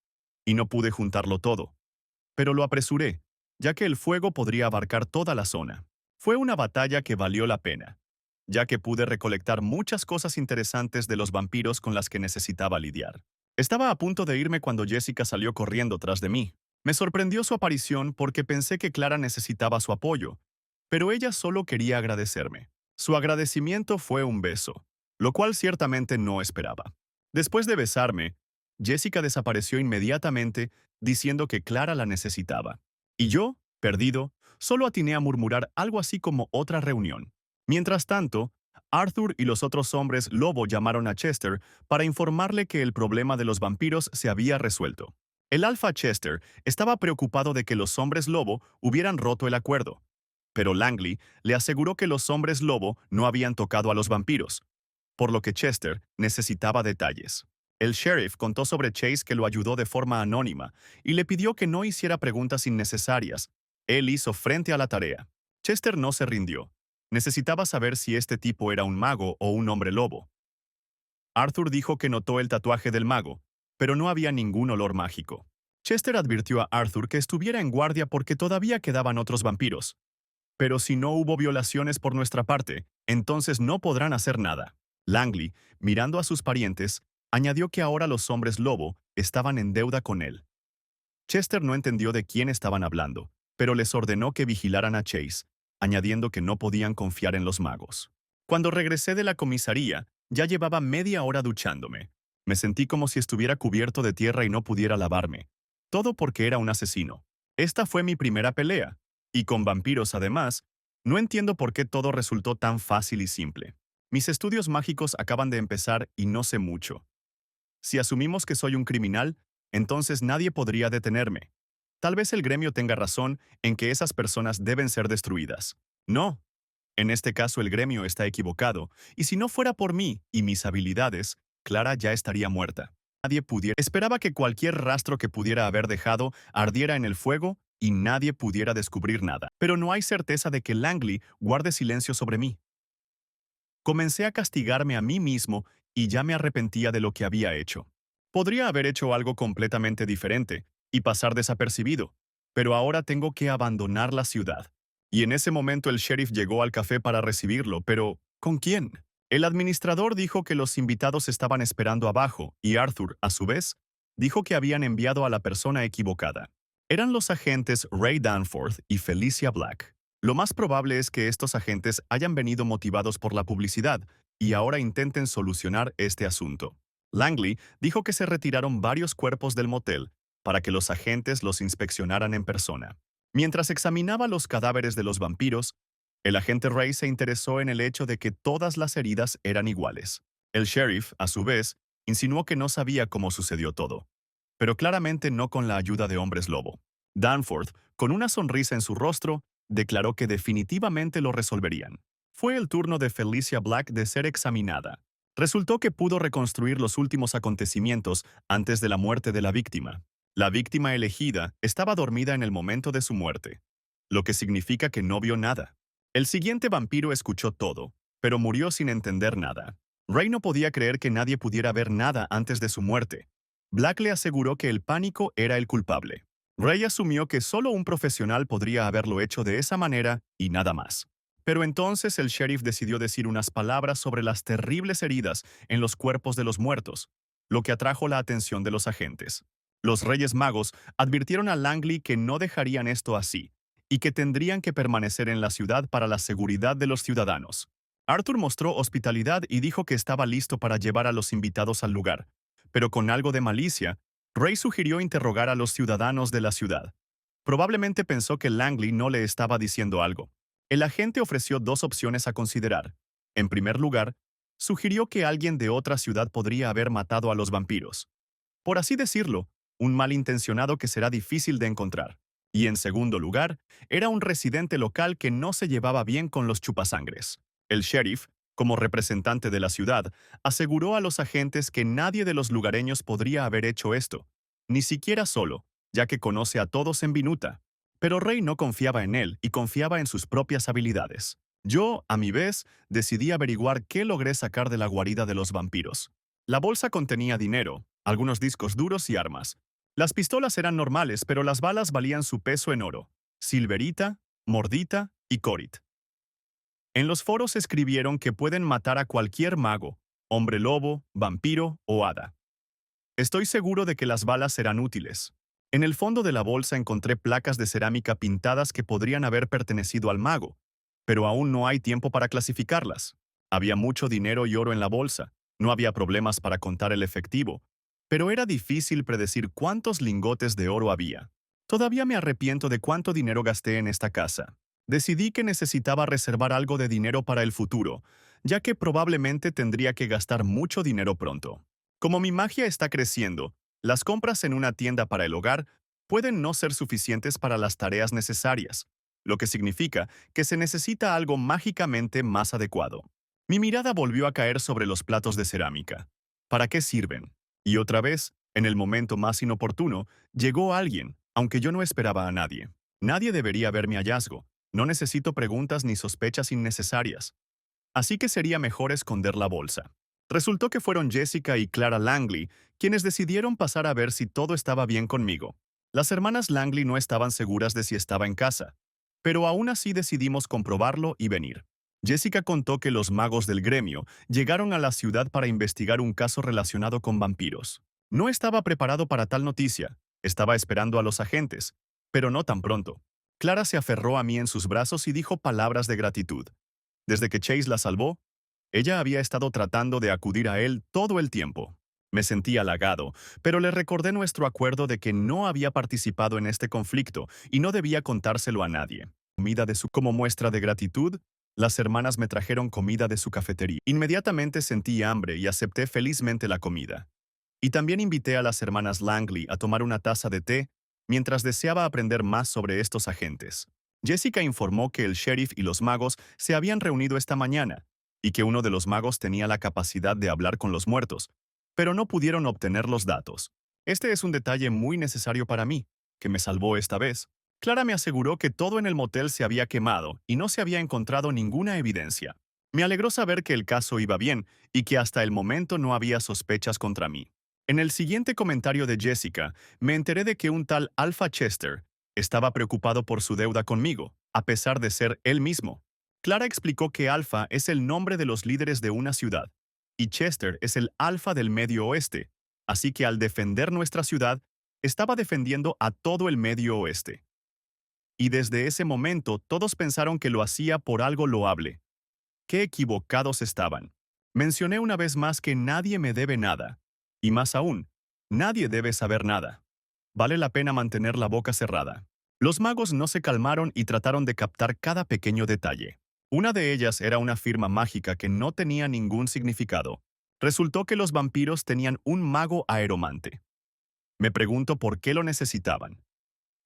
y no pude juntarlo todo. Pero lo apresuré, ya que el fuego podría abarcar toda la zona. Fue una batalla que valió la pena, ya que pude recolectar muchas cosas interesantes de los vampiros con las que necesitaba lidiar. Estaba a punto de irme cuando Jessica salió corriendo tras de mí. Me sorprendió su aparición porque pensé que Clara necesitaba su apoyo, pero ella solo quería agradecerme. Su agradecimiento fue un beso, lo cual ciertamente no esperaba. Después de besarme, Jessica desapareció inmediatamente diciendo que Clara la necesitaba. Y yo, perdido, solo atiné a murmurar algo así como otra reunión. Mientras tanto, Arthur y los otros hombres lobo llamaron a Chester para informarle que el problema de los vampiros se había resuelto. El alfa Chester estaba preocupado de que los hombres lobo hubieran roto el acuerdo, pero Langley le aseguró que los hombres lobo no habían tocado a los vampiros, por lo que Chester necesitaba detalles. El sheriff contó sobre Chase que lo ayudó de forma anónima y le pidió que no hiciera preguntas innecesarias. Él hizo frente a la tarea. Chester no se rindió. Necesitaba saber si este tipo era un mago o un hombre lobo. Arthur dijo que notó el tatuaje del mago, pero no había ningún olor mágico. Chester advirtió a Arthur que estuviera en guardia porque todavía quedaban otros vampiros. Pero si no hubo violaciones por nuestra parte, entonces no podrán hacer nada. Langley, mirando a sus parientes, añadió que ahora los hombres lobo estaban en deuda con él. Chester no entendió de quién estaban hablando, pero les ordenó que vigilaran a Chase, añadiendo que no podían confiar en los magos. Cuando regresé de la comisaría, ya llevaba media hora duchándome. Me sentí como si estuviera cubierto de tierra y no pudiera lavarme. Todo porque era un asesino. Esta fue mi primera pelea, y con vampiros además, no entiendo por qué todo resultó tan fácil y simple. Mis estudios mágicos acaban de empezar y no sé mucho. Si asumimos que soy un criminal, entonces nadie podría detenerme. Tal vez el gremio tenga razón en que esas personas deben ser destruidas. No. En este caso el gremio está equivocado, y si no fuera por mí y mis habilidades, Clara ya estaría muerta. Nadie pudiera. Esperaba que cualquier rastro que pudiera haber dejado ardiera en el fuego y nadie pudiera descubrir nada. Pero no hay certeza de que Langley guarde silencio sobre mí. Comencé a castigarme a mí mismo y ya me arrepentía de lo que había hecho. Podría haber hecho algo completamente diferente y pasar desapercibido, pero ahora tengo que abandonar la ciudad. Y en ese momento el sheriff llegó al café para recibirlo, pero ¿con quién? El administrador dijo que los invitados estaban esperando abajo y Arthur, a su vez, dijo que habían enviado a la persona equivocada. Eran los agentes Ray Danforth y Felicia Black. Lo más probable es que estos agentes hayan venido motivados por la publicidad y ahora intenten solucionar este asunto. Langley dijo que se retiraron varios cuerpos del motel para que los agentes los inspeccionaran en persona. Mientras examinaba los cadáveres de los vampiros, el agente Ray se interesó en el hecho de que todas las heridas eran iguales. El sheriff, a su vez, insinuó que no sabía cómo sucedió todo, pero claramente no con la ayuda de hombres lobo. Danforth, con una sonrisa en su rostro, declaró que definitivamente lo resolverían. Fue el turno de Felicia Black de ser examinada. Resultó que pudo reconstruir los últimos acontecimientos antes de la muerte de la víctima. La víctima elegida estaba dormida en el momento de su muerte, lo que significa que no vio nada. El siguiente vampiro escuchó todo, pero murió sin entender nada. Ray no podía creer que nadie pudiera ver nada antes de su muerte. Black le aseguró que el pánico era el culpable. Ray asumió que solo un profesional podría haberlo hecho de esa manera y nada más. Pero entonces el sheriff decidió decir unas palabras sobre las terribles heridas en los cuerpos de los muertos, lo que atrajo la atención de los agentes. Los Reyes Magos advirtieron a Langley que no dejarían esto así, y que tendrían que permanecer en la ciudad para la seguridad de los ciudadanos. Arthur mostró hospitalidad y dijo que estaba listo para llevar a los invitados al lugar, pero con algo de malicia, Ray sugirió interrogar a los ciudadanos de la ciudad. Probablemente pensó que Langley no le estaba diciendo algo. El agente ofreció dos opciones a considerar. En primer lugar, sugirió que alguien de otra ciudad podría haber matado a los vampiros. Por así decirlo, un malintencionado que será difícil de encontrar. Y en segundo lugar, era un residente local que no se llevaba bien con los chupasangres. El sheriff, como representante de la ciudad, aseguró a los agentes que nadie de los lugareños podría haber hecho esto, ni siquiera solo, ya que conoce a todos en Vinuta. Pero Ray no confiaba en él y confiaba en sus propias habilidades. Yo, a mi vez, decidí averiguar qué logré sacar de la guarida de los vampiros. La bolsa contenía dinero, algunos discos duros y armas. Las pistolas eran normales, pero las balas valían su peso en oro, silverita, mordita y corit. En los foros escribieron que pueden matar a cualquier mago, hombre lobo, vampiro o hada. Estoy seguro de que las balas serán útiles. En el fondo de la bolsa encontré placas de cerámica pintadas que podrían haber pertenecido al mago, pero aún no hay tiempo para clasificarlas. Había mucho dinero y oro en la bolsa, no había problemas para contar el efectivo, pero era difícil predecir cuántos lingotes de oro había. Todavía me arrepiento de cuánto dinero gasté en esta casa. Decidí que necesitaba reservar algo de dinero para el futuro, ya que probablemente tendría que gastar mucho dinero pronto. Como mi magia está creciendo, las compras en una tienda para el hogar pueden no ser suficientes para las tareas necesarias, lo que significa que se necesita algo mágicamente más adecuado. Mi mirada volvió a caer sobre los platos de cerámica. ¿Para qué sirven? Y otra vez, en el momento más inoportuno, llegó alguien, aunque yo no esperaba a nadie. Nadie debería ver mi hallazgo. No necesito preguntas ni sospechas innecesarias. Así que sería mejor esconder la bolsa. Resultó que fueron Jessica y Clara Langley quienes decidieron pasar a ver si todo estaba bien conmigo. Las hermanas Langley no estaban seguras de si estaba en casa, pero aún así decidimos comprobarlo y venir. Jessica contó que los magos del gremio llegaron a la ciudad para investigar un caso relacionado con vampiros. No estaba preparado para tal noticia, estaba esperando a los agentes, pero no tan pronto. Clara se aferró a mí en sus brazos y dijo palabras de gratitud. Desde que Chase la salvó, ella había estado tratando de acudir a él todo el tiempo. Me sentí halagado, pero le recordé nuestro acuerdo de que no había participado en este conflicto y no debía contárselo a nadie. Como muestra de gratitud, las hermanas me trajeron comida de su cafetería. Inmediatamente sentí hambre y acepté felizmente la comida. Y también invité a las hermanas Langley a tomar una taza de té mientras deseaba aprender más sobre estos agentes. Jessica informó que el sheriff y los magos se habían reunido esta mañana y que uno de los magos tenía la capacidad de hablar con los muertos, pero no pudieron obtener los datos. Este es un detalle muy necesario para mí, que me salvó esta vez. Clara me aseguró que todo en el motel se había quemado y no se había encontrado ninguna evidencia. Me alegró saber que el caso iba bien y que hasta el momento no había sospechas contra mí. En el siguiente comentario de Jessica, me enteré de que un tal Alpha Chester estaba preocupado por su deuda conmigo, a pesar de ser él mismo. Clara explicó que Alpha es el nombre de los líderes de una ciudad, y Chester es el Alfa del Medio Oeste, así que al defender nuestra ciudad, estaba defendiendo a todo el Medio Oeste. Y desde ese momento todos pensaron que lo hacía por algo loable. ¡Qué equivocados estaban! Mencioné una vez más que nadie me debe nada. Y más aún, nadie debe saber nada. Vale la pena mantener la boca cerrada. Los magos no se calmaron y trataron de captar cada pequeño detalle. Una de ellas era una firma mágica que no tenía ningún significado. Resultó que los vampiros tenían un mago aeromante. Me pregunto por qué lo necesitaban.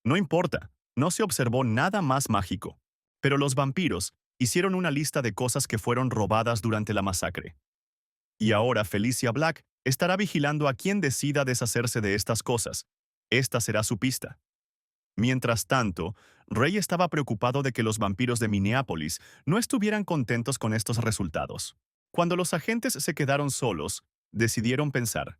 No importa, no se observó nada más mágico. Pero los vampiros hicieron una lista de cosas que fueron robadas durante la masacre. Y ahora Felicia Black estará vigilando a quien decida deshacerse de estas cosas. Esta será su pista. Mientras tanto, Ray estaba preocupado de que los vampiros de Minneapolis no estuvieran contentos con estos resultados. Cuando los agentes se quedaron solos, decidieron pensar.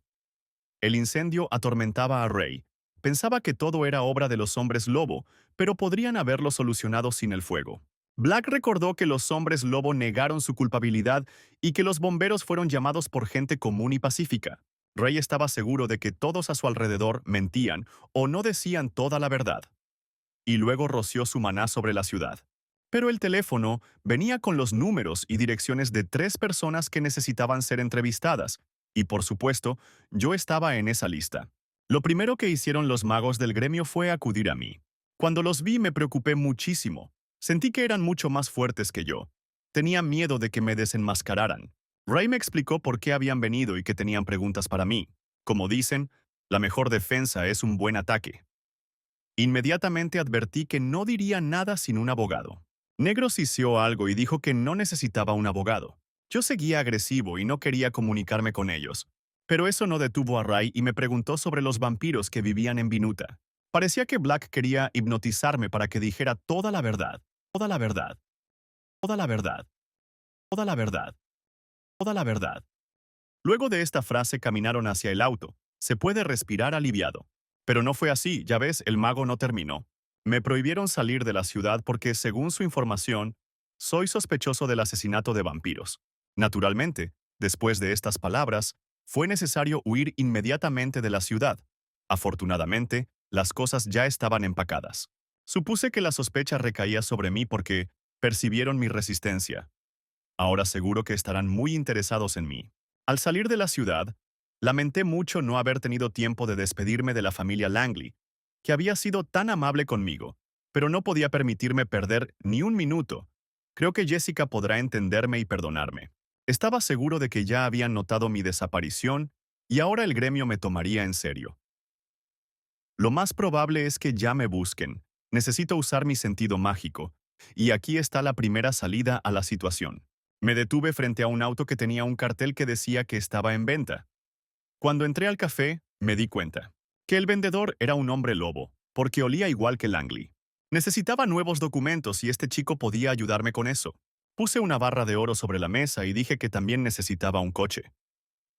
El incendio atormentaba a Ray. Pensaba que todo era obra de los hombres lobo, pero podrían haberlo solucionado sin el fuego. Black recordó que los hombres lobo negaron su culpabilidad y que los bomberos fueron llamados por gente común y pacífica. Ray estaba seguro de que todos a su alrededor mentían o no decían toda la verdad. Y luego roció su maná sobre la ciudad. Pero el teléfono venía con los números y direcciones de 3 personas que necesitaban ser entrevistadas, y por supuesto, yo estaba en esa lista. Lo primero que hicieron los magos del gremio fue acudir a mí. Cuando los vi me preocupé muchísimo. Sentí que eran mucho más fuertes que yo. Tenía miedo de que me desenmascararan. Ray me explicó por qué habían venido y que tenían preguntas para mí. Como dicen, la mejor defensa es un buen ataque. Inmediatamente advertí que no diría nada sin un abogado. Negro sisió algo y dijo que no necesitaba un abogado. Yo seguía agresivo y no quería comunicarme con ellos. Pero eso no detuvo a Ray y me preguntó sobre los vampiros que vivían en Vinuta. Parecía que Black quería hipnotizarme para que dijera toda la verdad, toda la verdad, toda la verdad, toda la verdad, toda la verdad. Luego de esta frase caminaron hacia el auto. Se puede respirar aliviado. Pero no fue así, ya ves, el mago no terminó. Me prohibieron salir de la ciudad porque, según su información, soy sospechoso del asesinato de vampiros. Naturalmente, después de estas palabras, fue necesario huir inmediatamente de la ciudad. Afortunadamente, las cosas ya estaban empacadas. Supuse que la sospecha recaía sobre mí porque percibieron mi resistencia. Ahora seguro que estarán muy interesados en mí. Al salir de la ciudad, lamenté mucho no haber tenido tiempo de despedirme de la familia Langley, que había sido tan amable conmigo, pero no podía permitirme perder ni un minuto. Creo que Jessica podrá entenderme y perdonarme. Estaba seguro de que ya habían notado mi desaparición y ahora el gremio me tomaría en serio. Lo más probable es que ya me busquen. Necesito usar mi sentido mágico. Y aquí está la primera salida a la situación. Me detuve frente a un auto que tenía un cartel que decía que estaba en venta. Cuando entré al café, me di cuenta que el vendedor era un hombre lobo, porque olía igual que Langley. Necesitaba nuevos documentos y este chico podía ayudarme con eso. Puse una barra de oro sobre la mesa y dije que también necesitaba un coche.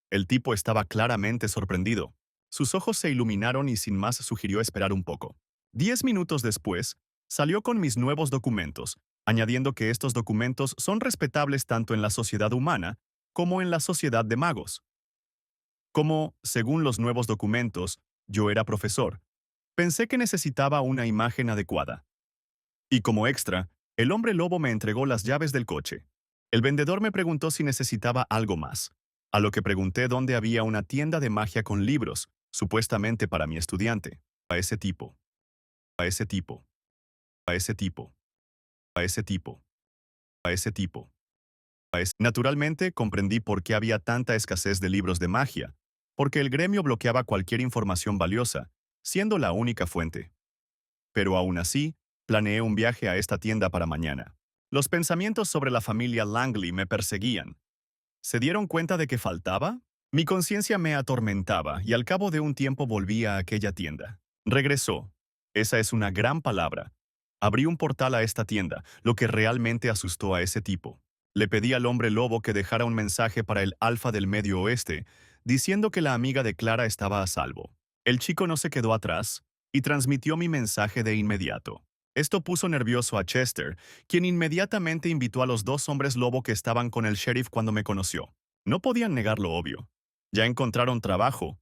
El tipo estaba claramente sorprendido. Sus ojos se iluminaron y sin más sugirió esperar un poco. 10 minutos después, salió con mis nuevos documentos, añadiendo que estos documentos son respetables tanto en la sociedad humana como en la sociedad de magos. Como, según los nuevos documentos, yo era profesor, pensé que necesitaba una imagen adecuada. Y como extra, el hombre lobo me entregó las llaves del coche. El vendedor me preguntó si necesitaba algo más, a lo que pregunté dónde había una tienda de magia con libros, supuestamente para mi estudiante. A ese tipo. A ese tipo. A ese tipo. A ese tipo. A ese tipo. Naturalmente, comprendí por qué había tanta escasez de libros de magia, porque el gremio bloqueaba cualquier información valiosa, siendo la única fuente. Pero aún así, planeé un viaje a esta tienda para mañana. Los pensamientos sobre la familia Langley me perseguían. ¿Se dieron cuenta de que faltaba? Mi conciencia me atormentaba y al cabo de un tiempo volví a aquella tienda. Regresó. Esa es una gran palabra. Abrí un portal a esta tienda, lo que realmente asustó a ese tipo. Le pedí al hombre lobo que dejara un mensaje para el Alfa del Medio Oeste, diciendo que la amiga de Clara estaba a salvo. El chico no se quedó atrás y transmitió mi mensaje de inmediato. Esto puso nervioso a Chester, quien inmediatamente invitó a los 2 hombres lobo que estaban con el sheriff cuando me conoció. No podían negar lo obvio. Ya encontraron trabajo.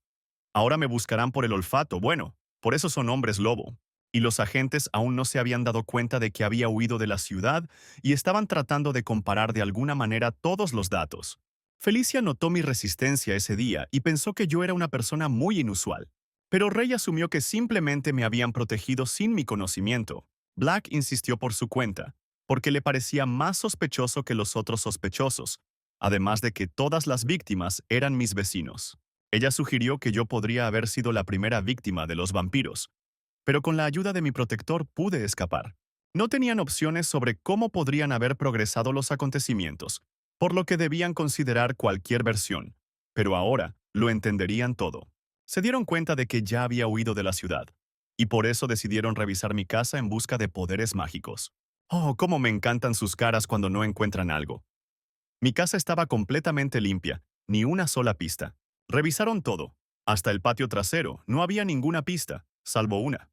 Ahora me buscarán por el olfato. Bueno, por eso son hombres lobo. Y los agentes aún no se habían dado cuenta de que había huido de la ciudad y estaban tratando de comparar de alguna manera todos los datos. Felicia notó mi resistencia ese día y pensó que yo era una persona muy inusual. Pero Rey asumió que simplemente me habían protegido sin mi conocimiento. Black insistió por su cuenta, porque le parecía más sospechoso que los otros sospechosos, además de que todas las víctimas eran mis vecinos. Ella sugirió que yo podría haber sido la primera víctima de los vampiros, pero con la ayuda de mi protector pude escapar. No tenían opciones sobre cómo podrían haber progresado los acontecimientos, por lo que debían considerar cualquier versión, pero ahora lo entenderían todo. Se dieron cuenta de que ya había huido de la ciudad, y por eso decidieron revisar mi casa en busca de poderes mágicos. Oh, cómo me encantan sus caras cuando no encuentran algo. Mi casa estaba completamente limpia, ni una sola pista. Revisaron todo, hasta el patio trasero, no había ninguna pista, salvo una.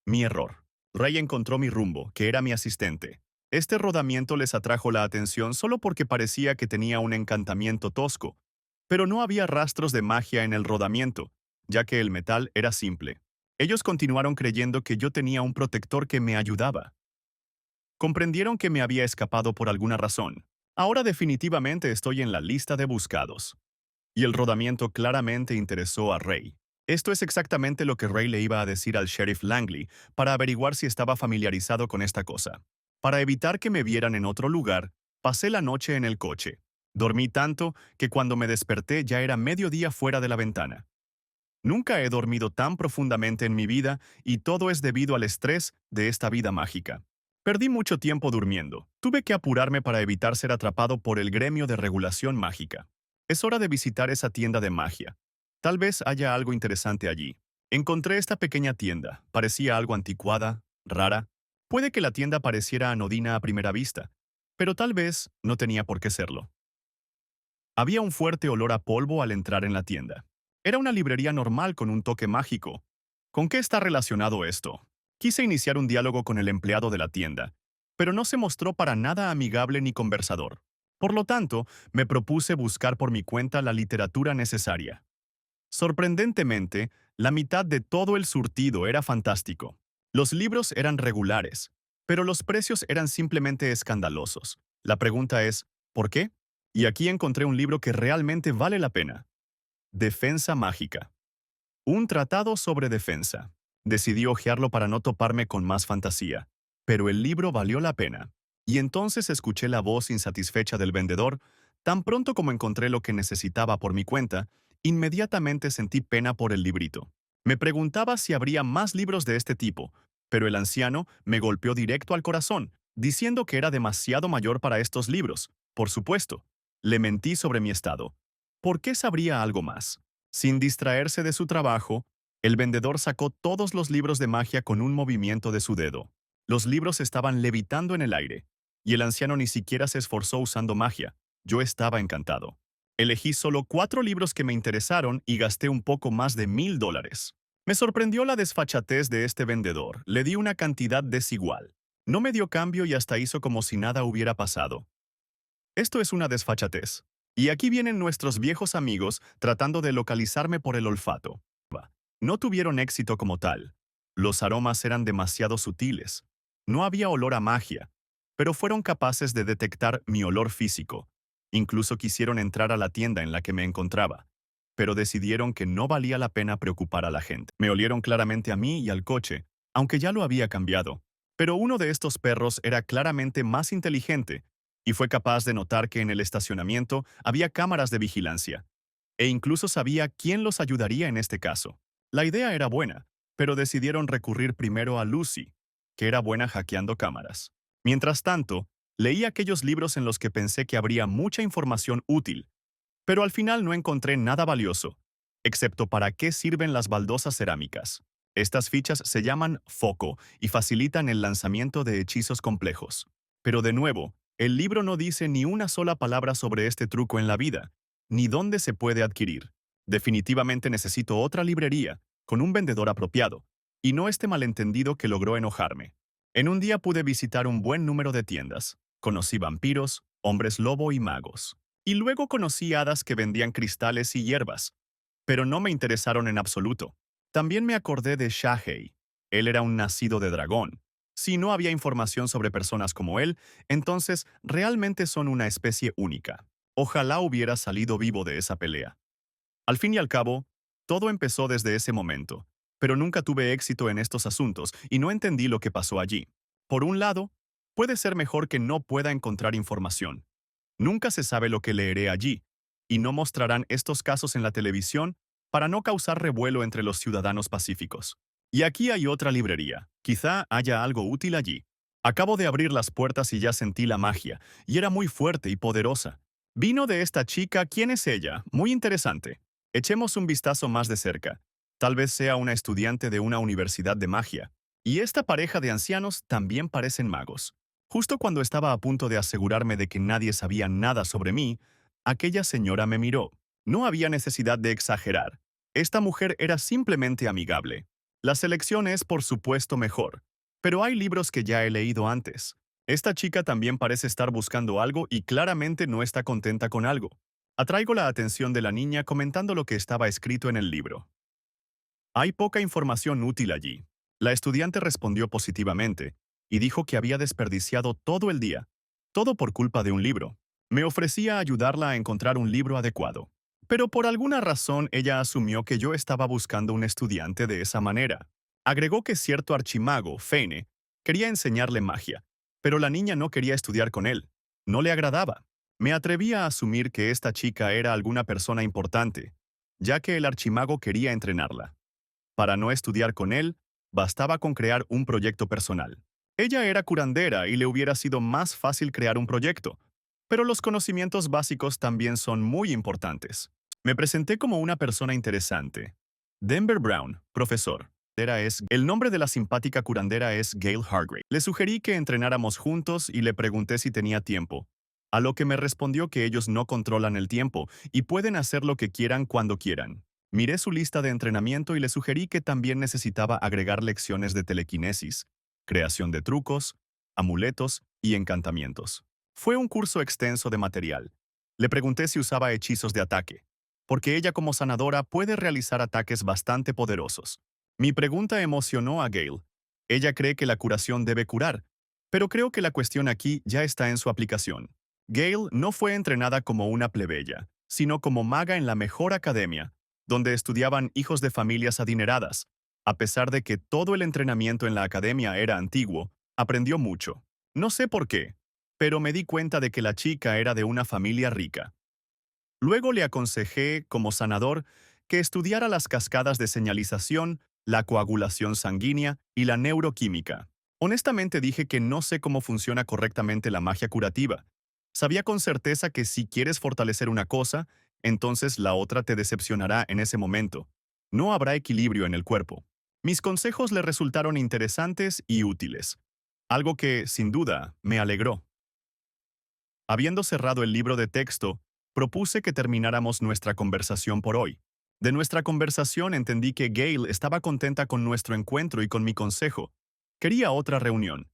Mi error. Ray encontró mi rumbo, que era mi asistente. Este rodamiento les atrajo la atención solo porque parecía que tenía un encantamiento tosco, Pero no había rastros de magia en el rodamiento, ya que el metal era simple. Ellos continuaron creyendo que yo tenía un protector que me ayudaba. Comprendieron que me había escapado por alguna razón. Ahora definitivamente estoy en la lista de buscados. Y el rodamiento claramente interesó a Ray. Esto es exactamente lo que Ray le iba a decir al sheriff Langley para averiguar si estaba familiarizado con esta cosa. Para evitar que me vieran en otro lugar, pasé la noche en el coche. Dormí tanto que cuando me desperté ya era mediodía fuera de la ventana. Nunca he dormido tan profundamente en mi vida y todo es debido al estrés de esta vida mágica. Perdí mucho tiempo durmiendo. Tuve que apurarme para evitar ser atrapado por el gremio de regulación mágica. Es hora de visitar esa tienda de magia. Tal vez haya algo interesante allí. Encontré esta pequeña tienda. Parecía algo anticuada, rara. Puede que la tienda pareciera anodina a primera vista, pero tal vez no tenía por qué serlo. Había un fuerte olor a polvo al entrar en la tienda. Era una librería normal con un toque mágico. ¿Con qué está relacionado esto? Quise iniciar un diálogo con el empleado de la tienda, pero no se mostró para nada amigable ni conversador. Por lo tanto, me propuse buscar por mi cuenta la literatura necesaria. Sorprendentemente, la mitad de todo el surtido era fantástico. Los libros eran regulares, pero los precios eran simplemente escandalosos. La pregunta es, ¿por qué? Y aquí encontré un libro que realmente vale la pena. Defensa mágica. Un tratado sobre defensa. Decidí hojearlo para no toparme con más fantasía, pero el libro valió la pena. Y entonces escuché la voz insatisfecha del vendedor. Tan pronto como encontré lo que necesitaba por mi cuenta, inmediatamente sentí pena por el librito. Me preguntaba si habría más libros de este tipo, pero el anciano me golpeó directo al corazón, diciendo que era demasiado mayor para estos libros. Por supuesto, le mentí sobre mi estado. ¿Por qué sabría algo más? Sin distraerse de su trabajo, el vendedor sacó todos los libros de magia con un movimiento de su dedo. Los libros estaban levitando en el aire, y el anciano ni siquiera se esforzó usando magia. Yo estaba encantado. Elegí solo 4 libros que me interesaron y gasté un poco más de $1000. Me sorprendió la desfachatez de este vendedor. Le di una cantidad desigual. No me dio cambio y hasta hizo como si nada hubiera pasado. Esto es una desfachatez. Y aquí vienen nuestros viejos amigos tratando de localizarme por el olfato. No tuvieron éxito como tal. Los aromas eran demasiado sutiles. No había olor a magia, pero fueron capaces de detectar mi olor físico. Incluso quisieron entrar a la tienda en la que me encontraba, pero decidieron que no valía la pena preocupar a la gente. Me olieron claramente a mí y al coche, aunque ya lo había cambiado. Pero uno de estos perros era claramente más inteligente y fue capaz de notar que en el estacionamiento había cámaras de vigilancia, e incluso sabía quién los ayudaría en este caso. La idea era buena, pero decidieron recurrir primero a Lucy, que era buena hackeando cámaras. Mientras tanto, leí aquellos libros en los que pensé que habría mucha información útil, pero al final no encontré nada valioso, excepto para qué sirven las baldosas cerámicas. Estas fichas se llaman foco y facilitan el lanzamiento de hechizos complejos. Pero de nuevo, el libro no dice ni una sola palabra sobre este truco en la vida, ni dónde se puede adquirir. Definitivamente necesito otra librería, con un vendedor apropiado, y no este malentendido que logró enojarme. En un día pude visitar un buen número de tiendas. Conocí vampiros, hombres lobo y magos. Y luego conocí hadas que vendían cristales y hierbas, pero no me interesaron en absoluto. También me acordé de Shahei. Él era un nacido de dragón. Si no había información sobre personas como él, entonces realmente son una especie única. Ojalá hubiera salido vivo de esa pelea. Al fin y al cabo, todo empezó desde ese momento, pero nunca tuve éxito en estos asuntos y no entendí lo que pasó allí. Por un lado, puede ser mejor que no pueda encontrar información. Nunca se sabe lo que leeré allí, y no mostrarán estos casos en la televisión para no causar revuelo entre los ciudadanos pacíficos. Y aquí hay otra librería. Quizá haya algo útil allí. Acabo de abrir las puertas y ya sentí la magia, y era muy fuerte y poderosa. Vino de esta chica. ¿Quién es ella? Muy interesante. Echemos un vistazo más de cerca. Tal vez sea una estudiante de una universidad de magia. Y esta pareja de ancianos también parecen magos. Justo cuando estaba a punto de asegurarme de que nadie sabía nada sobre mí, aquella señora me miró. No había necesidad de exagerar. Esta mujer era simplemente amigable. La selección es, por supuesto, mejor, pero hay libros que ya he leído antes. Esta chica también parece estar buscando algo y claramente no está contenta con algo. Atraigo la atención de la niña comentando lo que estaba escrito en el libro. Hay poca información útil allí. La estudiante respondió positivamente y dijo que había desperdiciado todo el día, todo por culpa de un libro. Me ofrecía ayudarla a encontrar un libro adecuado. Pero por alguna razón ella asumió que yo estaba buscando un estudiante de esa manera. Agregó que cierto archimago, Fane, quería enseñarle magia, pero la niña no quería estudiar con él. No le agradaba. Me atreví a asumir que esta chica era alguna persona importante, ya que el archimago quería entrenarla. Para no estudiar con él, bastaba con crear un proyecto personal. Ella era curandera y le hubiera sido más fácil crear un proyecto, pero los conocimientos básicos también son muy importantes. Me presenté como una persona interesante. Denver Brown, profesor. El nombre de la simpática curandera es Gail Hargrave. Le sugerí que entrenáramos juntos y le pregunté si tenía tiempo, a lo que me respondió que ellos no controlan el tiempo y pueden hacer lo que quieran cuando quieran. Miré su lista de entrenamiento y le sugerí que también necesitaba agregar lecciones de telequinesis, creación de trucos, amuletos y encantamientos. Fue un curso extenso de material. Le pregunté si usaba hechizos de ataque, porque ella como sanadora puede realizar ataques bastante poderosos. Mi pregunta emocionó a Gail. Ella cree que la curación debe curar, pero creo que la cuestión aquí ya está en su aplicación. Gail no fue entrenada como una plebeya, sino como maga en la mejor academia, donde estudiaban hijos de familias adineradas. A pesar de que todo el entrenamiento en la academia era antiguo, aprendió mucho. No sé por qué, pero me di cuenta de que la chica era de una familia rica. Luego le aconsejé, como sanador, que estudiara las cascadas de señalización, la coagulación sanguínea y la neuroquímica. Honestamente dije que no sé cómo funciona correctamente la magia curativa. Sabía con certeza que si quieres fortalecer una cosa, entonces la otra te decepcionará en ese momento. No habrá equilibrio en el cuerpo. Mis consejos le resultaron interesantes y útiles, algo que, sin duda, me alegró. Habiendo cerrado el libro de texto, propuse que termináramos nuestra conversación por hoy. De nuestra conversación entendí que Gail estaba contenta con nuestro encuentro y con mi consejo. Quería otra reunión,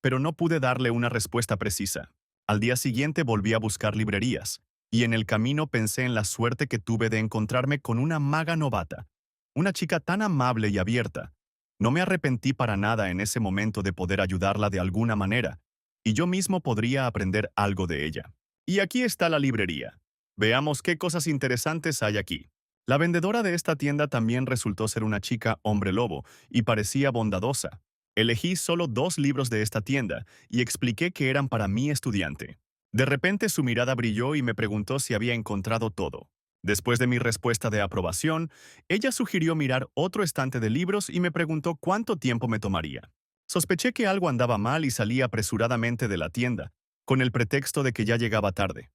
pero no pude darle una respuesta precisa. Al día siguiente volví a buscar librerías, y en el camino pensé en la suerte que tuve de encontrarme con una maga novata, una chica tan amable y abierta. No me arrepentí para nada en ese momento de poder ayudarla de alguna manera, y yo mismo podría aprender algo de ella. Y aquí está la librería. Veamos qué cosas interesantes hay aquí. La vendedora de esta tienda también resultó ser una chica hombre lobo, y parecía bondadosa. Elegí solo 2 libros de esta tienda y expliqué que eran para mi estudiante. De repente su mirada brilló y me preguntó si había encontrado todo. Después de mi respuesta de aprobación, ella sugirió mirar otro estante de libros y me preguntó cuánto tiempo me tomaría. Sospeché que algo andaba mal y salí apresuradamente de la tienda, con el pretexto de que ya llegaba tarde.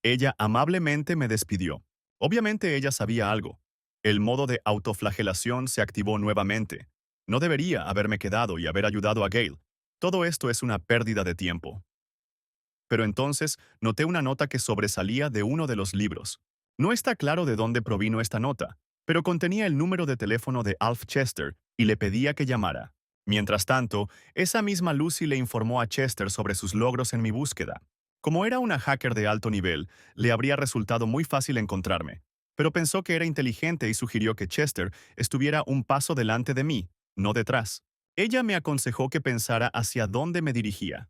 Ella amablemente me despidió. Obviamente ella sabía algo. El modo de autoflagelación se activó nuevamente. No debería haberme quedado y haber ayudado a Gail. Todo esto es una pérdida de tiempo. Pero entonces noté una nota que sobresalía de uno de los libros. No está claro de dónde provino esta nota, pero contenía el número de teléfono de Alf Chester y le pedía que llamara. Mientras tanto, esa misma Lucy le informó a Chester sobre sus logros en mi búsqueda. Como era una hacker de alto nivel, le habría resultado muy fácil encontrarme, pero pensó que era inteligente y sugirió que Chester estuviera un paso delante de mí, no detrás. Ella me aconsejó que pensara hacia dónde me dirigía.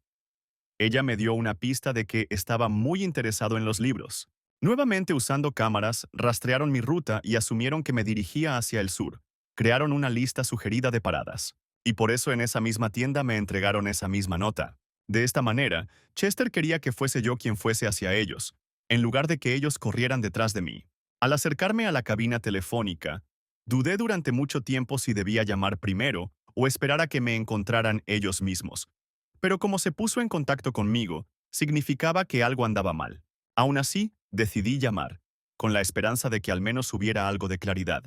Ella me dio una pista de que estaba muy interesado en los libros. Nuevamente usando cámaras, rastrearon mi ruta y asumieron que me dirigía hacia el sur. Crearon una lista sugerida de paradas. Y por eso en esa misma tienda me entregaron esa misma nota. De esta manera, Chester quería que fuese yo quien fuese hacia ellos, en lugar de que ellos corrieran detrás de mí. Al acercarme a la cabina telefónica, dudé durante mucho tiempo si debía llamar primero o esperar a que me encontraran ellos mismos. Pero como se puso en contacto conmigo, significaba que algo andaba mal. Aún así, decidí llamar, con la esperanza de que al menos hubiera algo de claridad.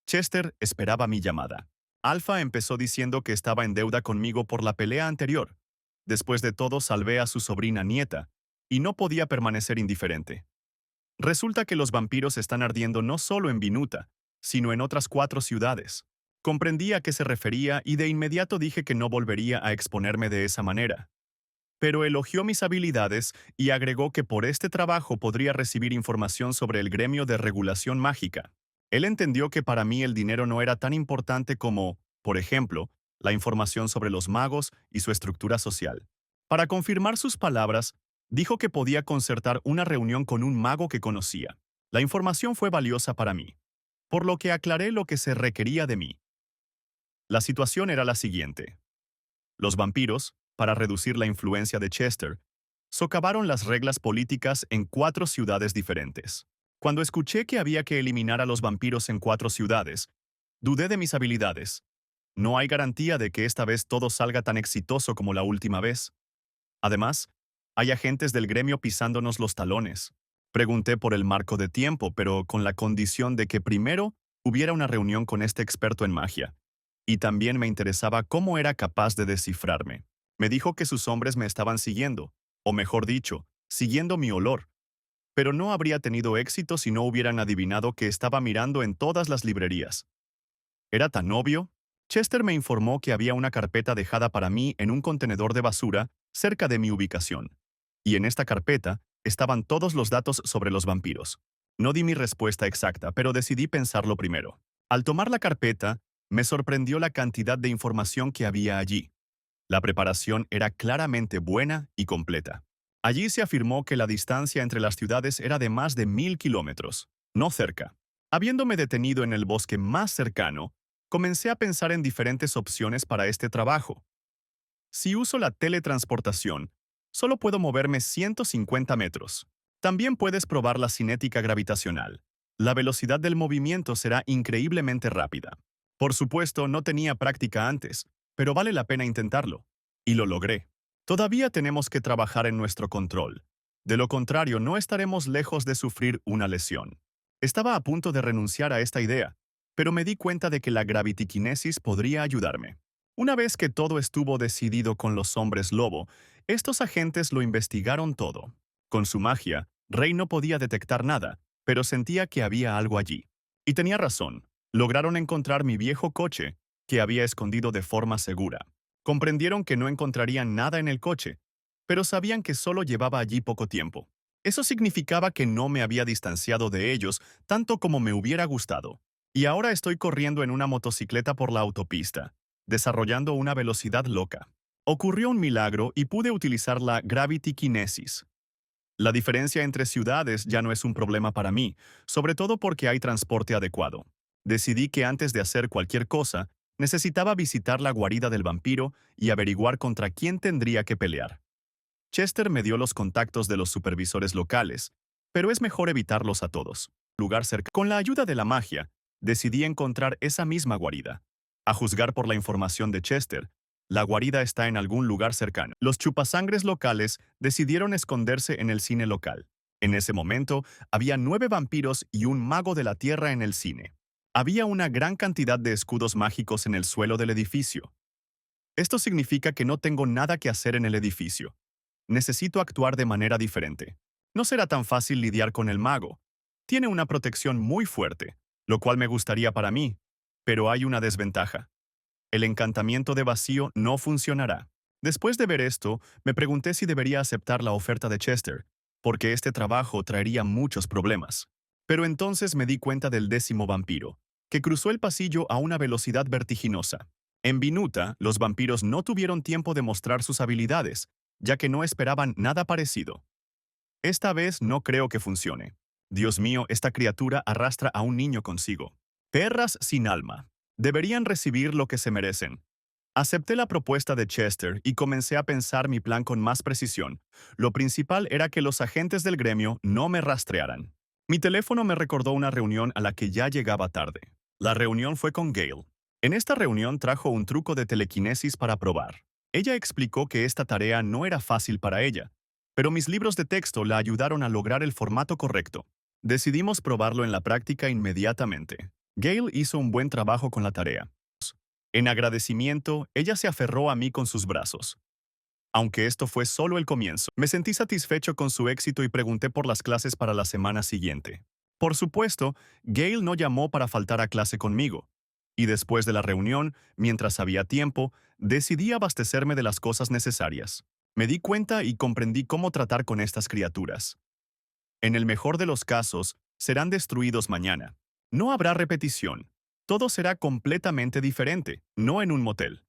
Chester esperaba mi llamada. Alpha empezó diciendo que estaba en deuda conmigo por la pelea anterior. Después de todo, salvé a su sobrina nieta, y no podía permanecer indiferente. Resulta que los vampiros están ardiendo no solo en Vinuta, sino en otras 4 ciudades. Comprendí a qué se refería y de inmediato dije que no volvería a exponerme de esa manera. pero elogió mis habilidades y agregó que por este trabajo podría recibir información sobre el gremio de regulación mágica. Él entendió que para mí el dinero no era tan importante como, por ejemplo, la información sobre los magos y su estructura social. Para confirmar sus palabras, dijo que podía concertar una reunión con un mago que conocía. La información fue valiosa para mí, por lo que aclaré lo que se requería de mí. La situación era la siguiente. Los vampiros, para reducir la influencia de Chester, socavaron las reglas políticas en 4 ciudades diferentes. Cuando escuché que había que eliminar a los vampiros en 4 ciudades, dudé de mis habilidades. No hay garantía de que esta vez todo salga tan exitoso como la última vez. Además, hay agentes del gremio pisándonos los talones. Pregunté por el marco de tiempo, pero con la condición de que primero hubiera una reunión con este experto en magia. Y también me interesaba cómo era capaz de descifrarme. Me dijo que sus hombres me estaban siguiendo, o mejor dicho, siguiendo mi olor. Pero no habría tenido éxito si no hubieran adivinado que estaba mirando en todas las librerías. ¿Era tan obvio? Chester me informó que había una carpeta dejada para mí en un contenedor de basura cerca de mi ubicación. Y en esta carpeta estaban todos los datos sobre los vampiros. No di mi respuesta exacta, pero decidí pensarlo primero. Al tomar la carpeta, me sorprendió la cantidad de información que había allí. La preparación era claramente buena y completa. Allí se afirmó que la distancia entre las ciudades era de más de 1000 kilómetros, no cerca. Habiéndome detenido en el bosque más cercano, comencé a pensar en diferentes opciones para este trabajo. Si uso la teletransportación, solo puedo moverme 150 metros. También puedes probar la cinética gravitacional. La velocidad del movimiento será increíblemente rápida. Por supuesto, no tenía práctica antes, pero vale la pena intentarlo. Y lo logré. Todavía tenemos que trabajar en nuestro control. De lo contrario, no estaremos lejos de sufrir una lesión. Estaba a punto de renunciar a esta idea, pero me di cuenta de que la gravitiquinesis podría ayudarme. Una vez que todo estuvo decidido con los hombres lobo, estos agentes lo investigaron todo. Con su magia, Rey no podía detectar nada, pero sentía que había algo allí. Y tenía razón. Lograron encontrar mi viejo coche, que había escondido de forma segura. Comprendieron que no encontrarían nada en el coche, pero sabían que solo llevaba allí poco tiempo. Eso significaba que no me había distanciado de ellos tanto como me hubiera gustado. Y ahora estoy corriendo en una motocicleta por la autopista, desarrollando una velocidad loca. Ocurrió un milagro y pude utilizar la gravitiquinesis. La diferencia entre ciudades ya no es un problema para mí, sobre todo porque hay transporte adecuado. Decidí que antes de hacer cualquier cosa, necesitaba visitar la guarida del vampiro y averiguar contra quién tendría que pelear. Chester me dio los contactos de los supervisores locales, pero es mejor evitarlos a todos. Lugar cerca. Con la ayuda de la magia, decidí encontrar esa misma guarida. A juzgar por la información de Chester, la guarida está en algún lugar cercano. Los chupasangres locales decidieron esconderse en el cine local. En ese momento, había 9 vampiros y un mago de la tierra en el cine. Había una gran cantidad de escudos mágicos en el suelo del edificio. Esto significa que no tengo nada que hacer en el edificio. Necesito actuar de manera diferente. No será tan fácil lidiar con el mago. Tiene una protección muy fuerte, lo cual me gustaría para mí, pero hay una desventaja. El encantamiento de vacío no funcionará. Después de ver esto, me pregunté si debería aceptar la oferta de Chester, porque este trabajo traería muchos problemas. Pero entonces me di cuenta del 10º vampiro, que cruzó el pasillo a una velocidad vertiginosa. En Vinuta, los vampiros no tuvieron tiempo de mostrar sus habilidades, ya que no esperaban nada parecido. Esta vez no creo que funcione. Dios mío, esta criatura arrastra a un niño consigo. Perras sin alma. Deberían recibir lo que se merecen. Acepté la propuesta de Chester y comencé a pensar mi plan con más precisión. Lo principal era que los agentes del gremio no me rastrearan. Mi teléfono me recordó una reunión a la que ya llegaba tarde. La reunión fue con Gale. En esta reunión trajo un truco de telequinesis para probar. Ella explicó que esta tarea no era fácil para ella, pero mis libros de texto la ayudaron a lograr el formato correcto. Decidimos probarlo en la práctica inmediatamente. Gale hizo un buen trabajo con la tarea. En agradecimiento, ella se aferró a mí con sus brazos. Aunque esto fue solo el comienzo, me sentí satisfecho con su éxito y pregunté por las clases para la semana siguiente. Por supuesto, Gale no llamó para faltar a clase conmigo. Y después de la reunión, mientras había tiempo, decidí abastecerme de las cosas necesarias. Me di cuenta y comprendí cómo tratar con estas criaturas. En el mejor de los casos, serán destruidos mañana. No habrá repetición. Todo será completamente diferente, no en un motel.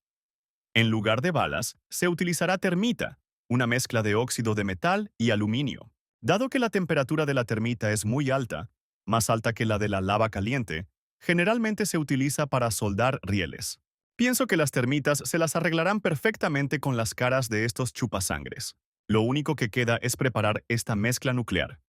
En lugar de balas, se utilizará termita, una mezcla de óxido de metal y aluminio. Dado que la temperatura de la termita es muy alta, más alta que la de la lava caliente, generalmente se utiliza para soldar rieles. Pienso que las termitas se las arreglarán perfectamente con las caras de estos chupasangres. Lo único que queda es preparar esta mezcla nuclear.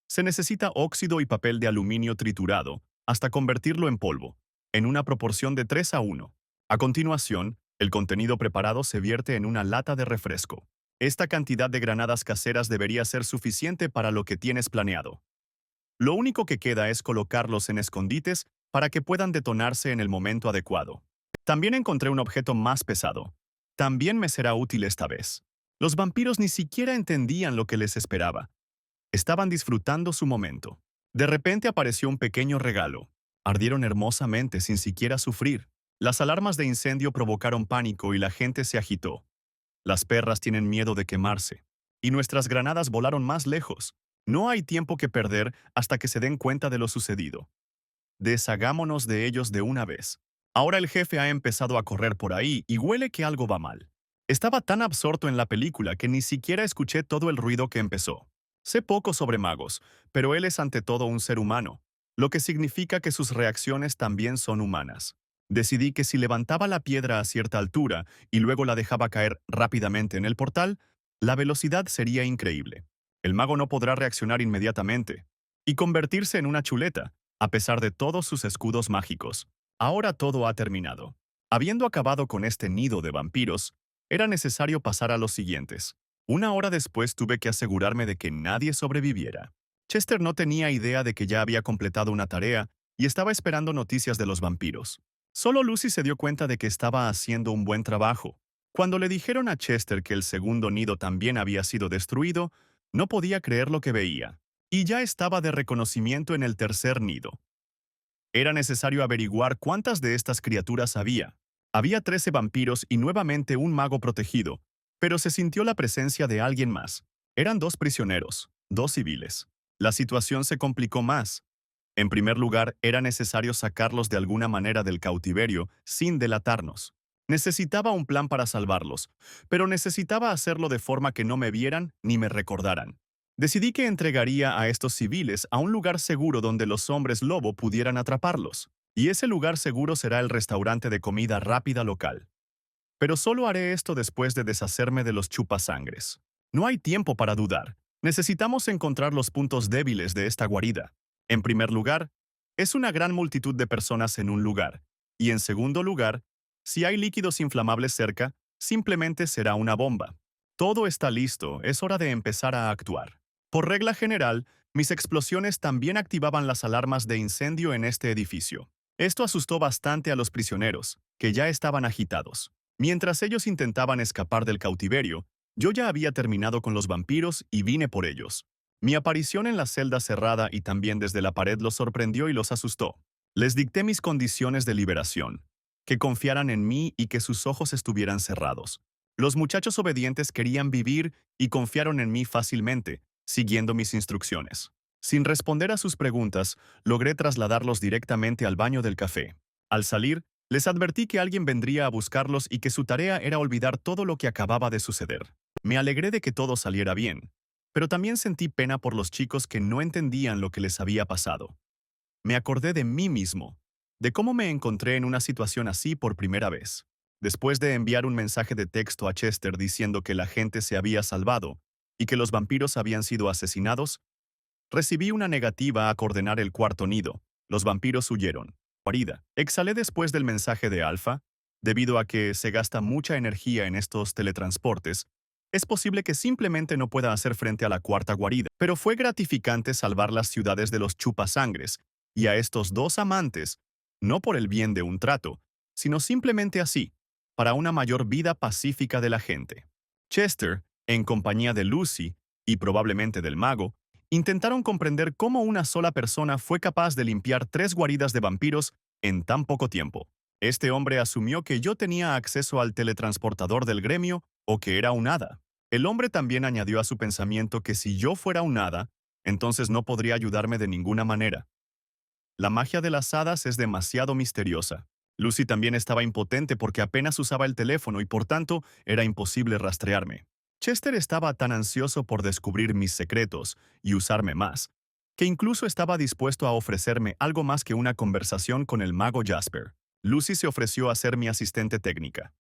Se necesita óxido y papel de aluminio triturado hasta convertirlo en polvo, en una proporción de 3 a 1. A continuación, el contenido preparado se vierte en una lata de refresco. Esta cantidad de granadas caseras debería ser suficiente para lo que tienes planeado. Lo único que queda es colocarlos en escondites para que puedan detonarse en el momento adecuado. También encontré un objeto más pesado. También me será útil esta vez. Los vampiros ni siquiera entendían lo que les esperaba. Estaban disfrutando su momento. De repente apareció un pequeño regalo. Ardieron hermosamente sin siquiera sufrir. Las alarmas de incendio provocaron pánico y la gente se agitó. Las perras tienen miedo de quemarse. Y nuestras granadas volaron más lejos. No hay tiempo que perder hasta que se den cuenta de lo sucedido. Deshagámonos de ellos de una vez. Ahora el jefe ha empezado a correr por ahí y huele que algo va mal. Estaba tan absorto en la película que ni siquiera escuché todo el ruido que empezó. Sé poco sobre magos, pero él es ante todo un ser humano, lo que significa que sus reacciones también son humanas. Decidí que si levantaba la piedra a cierta altura y luego la dejaba caer rápidamente en el portal, la velocidad sería increíble. El mago no podrá reaccionar inmediatamente y convertirse en una chuleta, a pesar de todos sus escudos mágicos. Ahora todo ha terminado. Habiendo acabado con este nido de vampiros, era necesario pasar a los siguientes. Una hora después tuve que asegurarme de que nadie sobreviviera. Chester no tenía idea de que ya había completado una tarea y estaba esperando noticias de los vampiros. Solo Lucy se dio cuenta de que estaba haciendo un buen trabajo. Cuando le dijeron a Chester que el segundo nido también había sido destruido, no podía creer lo que veía. Y ya estaba de reconocimiento en el tercer nido. Era necesario averiguar cuántas de estas criaturas había. Había 13 vampiros y nuevamente un mago protegido, pero se sintió la presencia de alguien más. Eran 2 prisioneros, 2 civiles. La situación se complicó más. En primer lugar, era necesario sacarlos de alguna manera del cautiverio sin delatarnos. Necesitaba un plan para salvarlos, pero necesitaba hacerlo de forma que no me vieran ni me recordaran. Decidí que entregaría a estos civiles a un lugar seguro donde los hombres lobo pudieran atraparlos, y ese lugar seguro será el restaurante de comida rápida local. Pero solo haré esto después de deshacerme de los chupasangres. No hay tiempo para dudar. Necesitamos encontrar los puntos débiles de esta guarida. En primer lugar, es una gran multitud de personas en un lugar. Y en segundo lugar, si hay líquidos inflamables cerca, simplemente será una bomba. Todo está listo, es hora de empezar a actuar. Por regla general, mis explosiones también activaban las alarmas de incendio en este edificio. Esto asustó bastante a los prisioneros, que ya estaban agitados. Mientras ellos intentaban escapar del cautiverio, yo ya había terminado con los vampiros y vine por ellos. Mi aparición en la celda cerrada y también desde la pared los sorprendió y los asustó. Les dicté mis condiciones de liberación, que confiaran en mí y que sus ojos estuvieran cerrados. Los muchachos obedientes querían vivir y confiaron en mí fácilmente, siguiendo mis instrucciones. Sin responder a sus preguntas, logré trasladarlos directamente al baño del café. Al salir, les advertí que alguien vendría a buscarlos y que su tarea era olvidar todo lo que acababa de suceder. Me alegré de que todo saliera bien, pero también sentí pena por los chicos que no entendían lo que les había pasado. Me acordé de mí mismo, de cómo me encontré en una situación así por primera vez. Después de enviar un mensaje de texto a Chester diciendo que la gente se había salvado y que los vampiros habían sido asesinados, recibí una negativa a coordenar el cuarto nido. Los vampiros huyeron. Guarida. Exhalé después del mensaje de Alpha. Debido a que se gasta mucha energía en estos teletransportes, es posible que simplemente no pueda hacer frente a la cuarta guarida. Pero fue gratificante salvar las ciudades de los chupasangres y a estos 2 amantes, no por el bien de un trato, sino simplemente así, para una mayor vida pacífica de la gente. Chester, en compañía de Lucy y probablemente del mago, intentaron comprender cómo una sola persona fue capaz de limpiar 3 guaridas de vampiros en tan poco tiempo. Este hombre asumió que yo tenía acceso al teletransportador del gremio o que era un hada. El hombre también añadió a su pensamiento que si yo fuera un hada, entonces no podría ayudarme de ninguna manera. La magia de las hadas es demasiado misteriosa. Lucy también estaba impotente porque apenas usaba el teléfono y por tanto era imposible rastrearme. Chester estaba tan ansioso por descubrir mis secretos y usarme más, que incluso estaba dispuesto a ofrecerme algo más que una conversación con el mago Jasper. Lucy se ofreció a ser mi asistente técnica.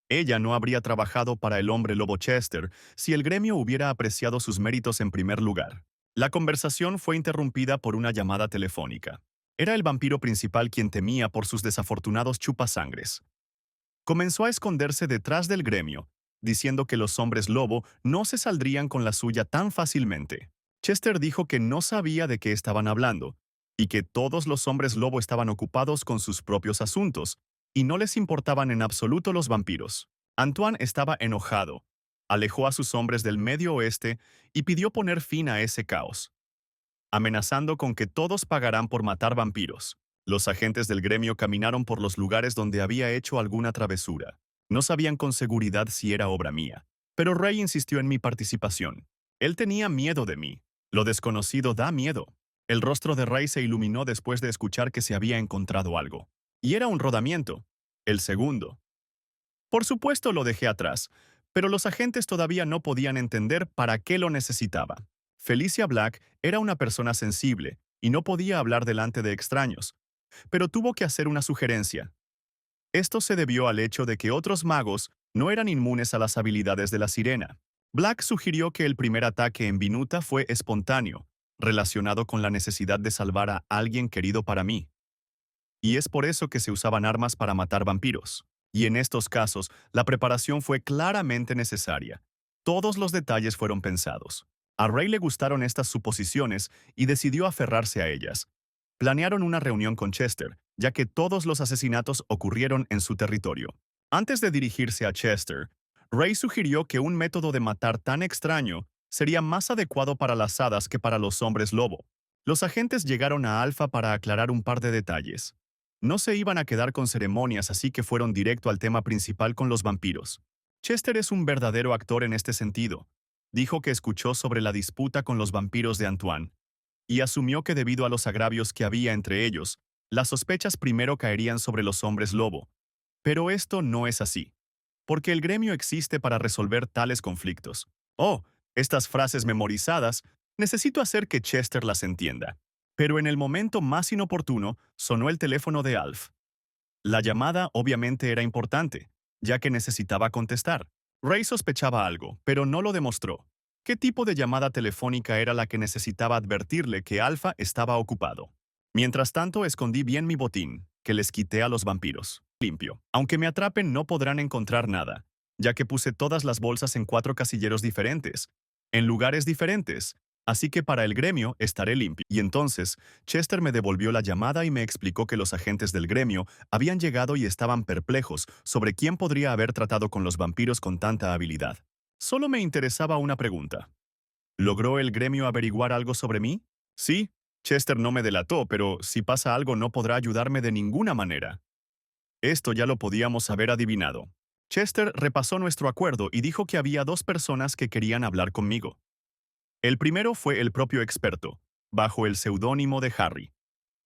Ella no habría trabajado para el hombre lobo Chester si el gremio hubiera apreciado sus méritos en primer lugar. La conversación fue interrumpida por una llamada telefónica. Era el vampiro principal quien temía por sus desafortunados chupasangres. Comenzó a esconderse detrás del gremio, diciendo que los hombres lobo no se saldrían con la suya tan fácilmente. Chester dijo que no sabía de qué estaban hablando, y que todos los hombres lobo estaban ocupados con sus propios asuntos, y no les importaban en absoluto los vampiros. Antoine estaba enojado, alejó a sus hombres del medio oeste y pidió poner fin a ese caos, amenazando con que todos pagarán por matar vampiros. Los agentes del gremio caminaron por los lugares donde había hecho alguna travesura. No sabían con seguridad si era obra mía, pero Ray insistió en mi participación. Él tenía miedo de mí. Lo desconocido da miedo. El rostro de Ray se iluminó después de escuchar que se había encontrado algo. Y era un rodamiento. El segundo. Por supuesto lo dejé atrás, pero los agentes todavía no podían entender para qué lo necesitaba. Felicia Black era una persona sensible y no podía hablar delante de extraños, pero tuvo que hacer una sugerencia. Esto se debió al hecho de que otros magos no eran inmunes a las habilidades de la sirena. Black sugirió que el primer ataque en Vinuta fue espontáneo, relacionado con la necesidad de salvar a alguien querido para mí. Y es por eso que se usaban armas para matar vampiros. Y en estos casos, la preparación fue claramente necesaria. Todos los detalles fueron pensados. A Ray le gustaron estas suposiciones y decidió aferrarse a ellas. Planearon una reunión con Chester, ya que todos los asesinatos ocurrieron en su territorio. Antes de dirigirse a Chester, Ray sugirió que un método de matar tan extraño sería más adecuado para las hadas que para los hombres lobo. Los agentes llegaron a Alpha para aclarar un par de detalles. No se iban a quedar con ceremonias, así que fueron directo al tema principal con los vampiros. Chester es un verdadero actor en este sentido. Dijo que escuchó sobre la disputa con los vampiros de Antoine, y asumió que debido a los agravios que había entre ellos, las sospechas primero caerían sobre los hombres lobo. Pero esto no es así, porque el gremio existe para resolver tales conflictos. Oh, estas frases memorizadas, necesito hacer que Chester las entienda. Pero en el momento más inoportuno, sonó el teléfono de Alf. La llamada obviamente era importante, ya que necesitaba contestar. Ray sospechaba algo, pero no lo demostró. ¿Qué tipo de llamada telefónica era la que necesitaba advertirle que Alfa estaba ocupado? Mientras tanto, escondí bien mi botín, que les quité a los vampiros. Limpio. Aunque me atrapen, no podrán encontrar nada, ya que puse todas las bolsas en 4 casilleros diferentes, en lugares diferentes, así que para el gremio estaré limpio. Y entonces, Chester me devolvió la llamada y me explicó que los agentes del gremio habían llegado y estaban perplejos sobre quién podría haber tratado con los vampiros con tanta habilidad. Solo me interesaba una pregunta. ¿Logró el gremio averiguar algo sobre mí? Sí, Chester no me delató, pero si pasa algo no podrá ayudarme de ninguna manera. Esto ya lo podíamos haber adivinado. Chester repasó nuestro acuerdo y dijo que había 2 personas que querían hablar conmigo. El primero fue el propio experto, bajo el seudónimo de Harry.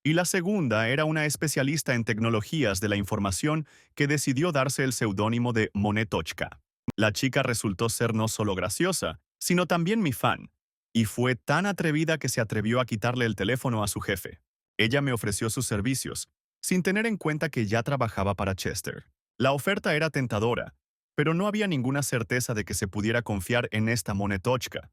Y la segunda era una especialista en tecnologías de la información que decidió darse el seudónimo de Monetochka. La chica resultó ser no solo graciosa, sino también mi fan, y fue tan atrevida que se atrevió a quitarle el teléfono a su jefe. Ella me ofreció sus servicios, sin tener en cuenta que ya trabajaba para Chester. La oferta era tentadora, pero no había ninguna certeza de que se pudiera confiar en esta Monetochka.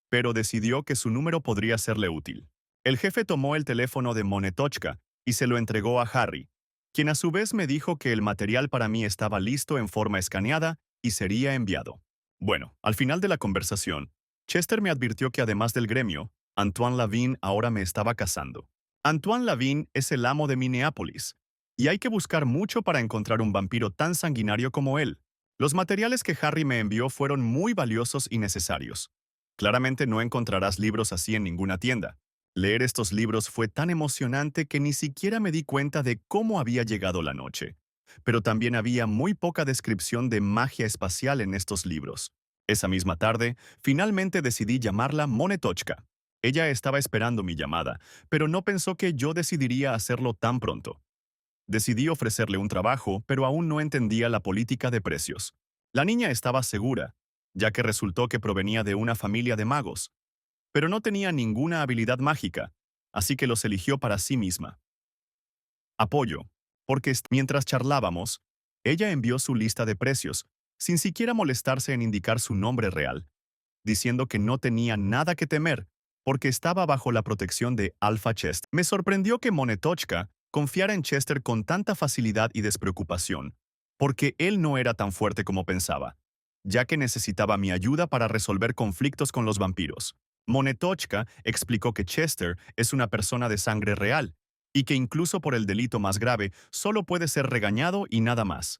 Pero decidió que su número podría serle útil. El jefe tomó el teléfono de Monetochka y se lo entregó a Harry, quien a su vez me dijo que el material para mí estaba listo en forma escaneada y sería enviado. Bueno, al final de la conversación, Chester me advirtió que además del gremio, Antoine Lavigne ahora me estaba cazando. Antoine Lavigne es el amo de Minneapolis, y hay que buscar mucho para encontrar un vampiro tan sanguinario como él. Los materiales que Harry me envió fueron muy valiosos y necesarios. Claramente no encontrarás libros así en ninguna tienda. Leer estos libros fue tan emocionante que ni siquiera me di cuenta de cómo había llegado la noche. Pero también había muy poca descripción de magia espacial en estos libros. Esa misma tarde, finalmente decidí llamarla Monetochka. Ella estaba esperando mi llamada, pero no pensó que yo decidiría hacerlo tan pronto. Decidí ofrecerle un trabajo, pero aún no entendía la política de precios. La niña estaba segura, ya que resultó que provenía de una familia de magos, pero no tenía ninguna habilidad mágica, así que los eligió para sí misma. Apoyo, porque mientras charlábamos, ella envió su lista de precios, sin siquiera molestarse en indicar su nombre real, diciendo que no tenía nada que temer, porque estaba bajo la protección de Alpha Chester. Me sorprendió que Monetochka confiara en Chester con tanta facilidad y despreocupación, porque él no era tan fuerte como pensaba, ya que necesitaba mi ayuda para resolver conflictos con los vampiros. Monetochka explicó que Chester es una persona de sangre real, y que incluso por el delito más grave solo puede ser regañado y nada más.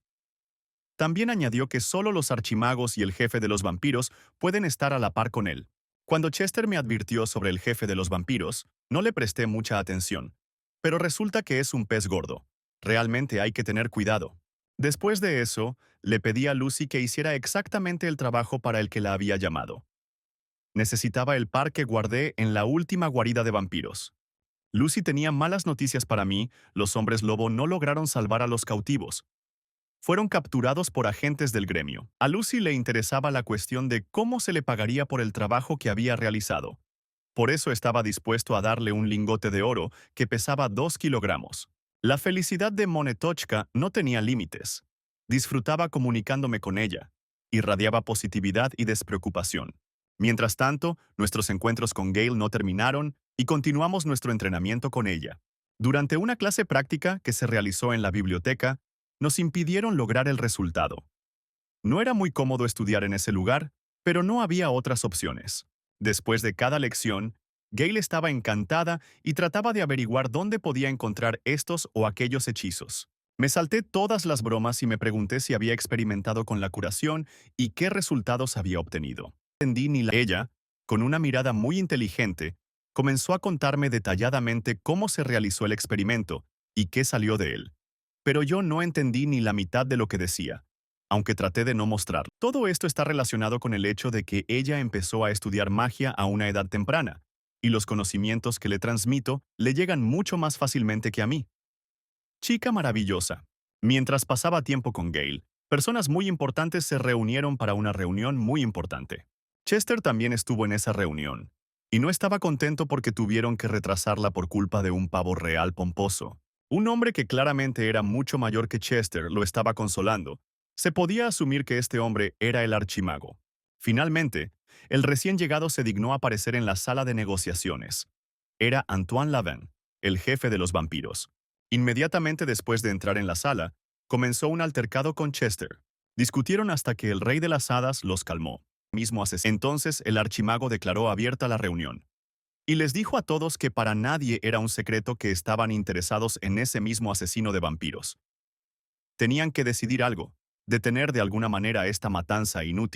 También añadió que solo los archimagos y el jefe de los vampiros pueden estar a la par con él. Cuando Chester me advirtió sobre el jefe de los vampiros, no le presté mucha atención. Pero resulta que es un pez gordo. Realmente hay que tener cuidado. Después de eso, le pedí a Lucy que hiciera exactamente el trabajo para el que la había llamado. Necesitaba el par que guardé en la última guarida de vampiros. Lucy tenía malas noticias para mí, los hombres lobo no lograron salvar a los cautivos. Fueron capturados por agentes del gremio. A Lucy le interesaba la cuestión de cómo se le pagaría por el trabajo que había realizado. Por eso estaba dispuesto a darle un lingote de oro que pesaba 2 kilogramos. La felicidad de Monetochka no tenía límites. Disfrutaba comunicándome con ella. Irradiaba positividad y despreocupación. Mientras tanto, nuestros encuentros con Gale no terminaron y continuamos nuestro entrenamiento con ella. Durante una clase práctica que se realizó en la biblioteca, nos impidieron lograr el resultado. No era muy cómodo estudiar en ese lugar, pero no había otras opciones. Después de cada lección, Gale estaba encantada y trataba de averiguar dónde podía encontrar estos o aquellos hechizos. Me salté todas las bromas y me pregunté si había experimentado con la curación y qué resultados había obtenido. No entendí ni la... Ella, con una mirada muy inteligente, comenzó a contarme detalladamente cómo se realizó el experimento y qué salió de él. Pero yo no entendí ni la mitad de lo que decía, aunque traté de no mostrarlo. Todo esto está relacionado con el hecho de que ella empezó a estudiar magia a una edad temprana, y los conocimientos que le transmito le llegan mucho más fácilmente que a mí. Chica maravillosa. Mientras pasaba tiempo con Gale, personas muy importantes se reunieron para una reunión muy importante. Chester también estuvo en esa reunión, y no estaba contento porque tuvieron que retrasarla por culpa de un pavo real pomposo. Un hombre que claramente era mucho mayor que Chester lo estaba consolando. Se podía asumir que este hombre era el archimago. Finalmente, el recién llegado se dignó aparecer en la sala de negociaciones. Era Antoine Lavin, el jefe de los vampiros. Inmediatamente después de entrar en la sala, comenzó un altercado con Chester. Discutieron hasta que el rey de las hadas los calmó. Entonces el archimago declaró abierta la reunión. Y les dijo a todos que para nadie era un secreto que estaban interesados en ese mismo asesino de vampiros. Tenían que decidir algo, detener de alguna manera esta matanza inútil.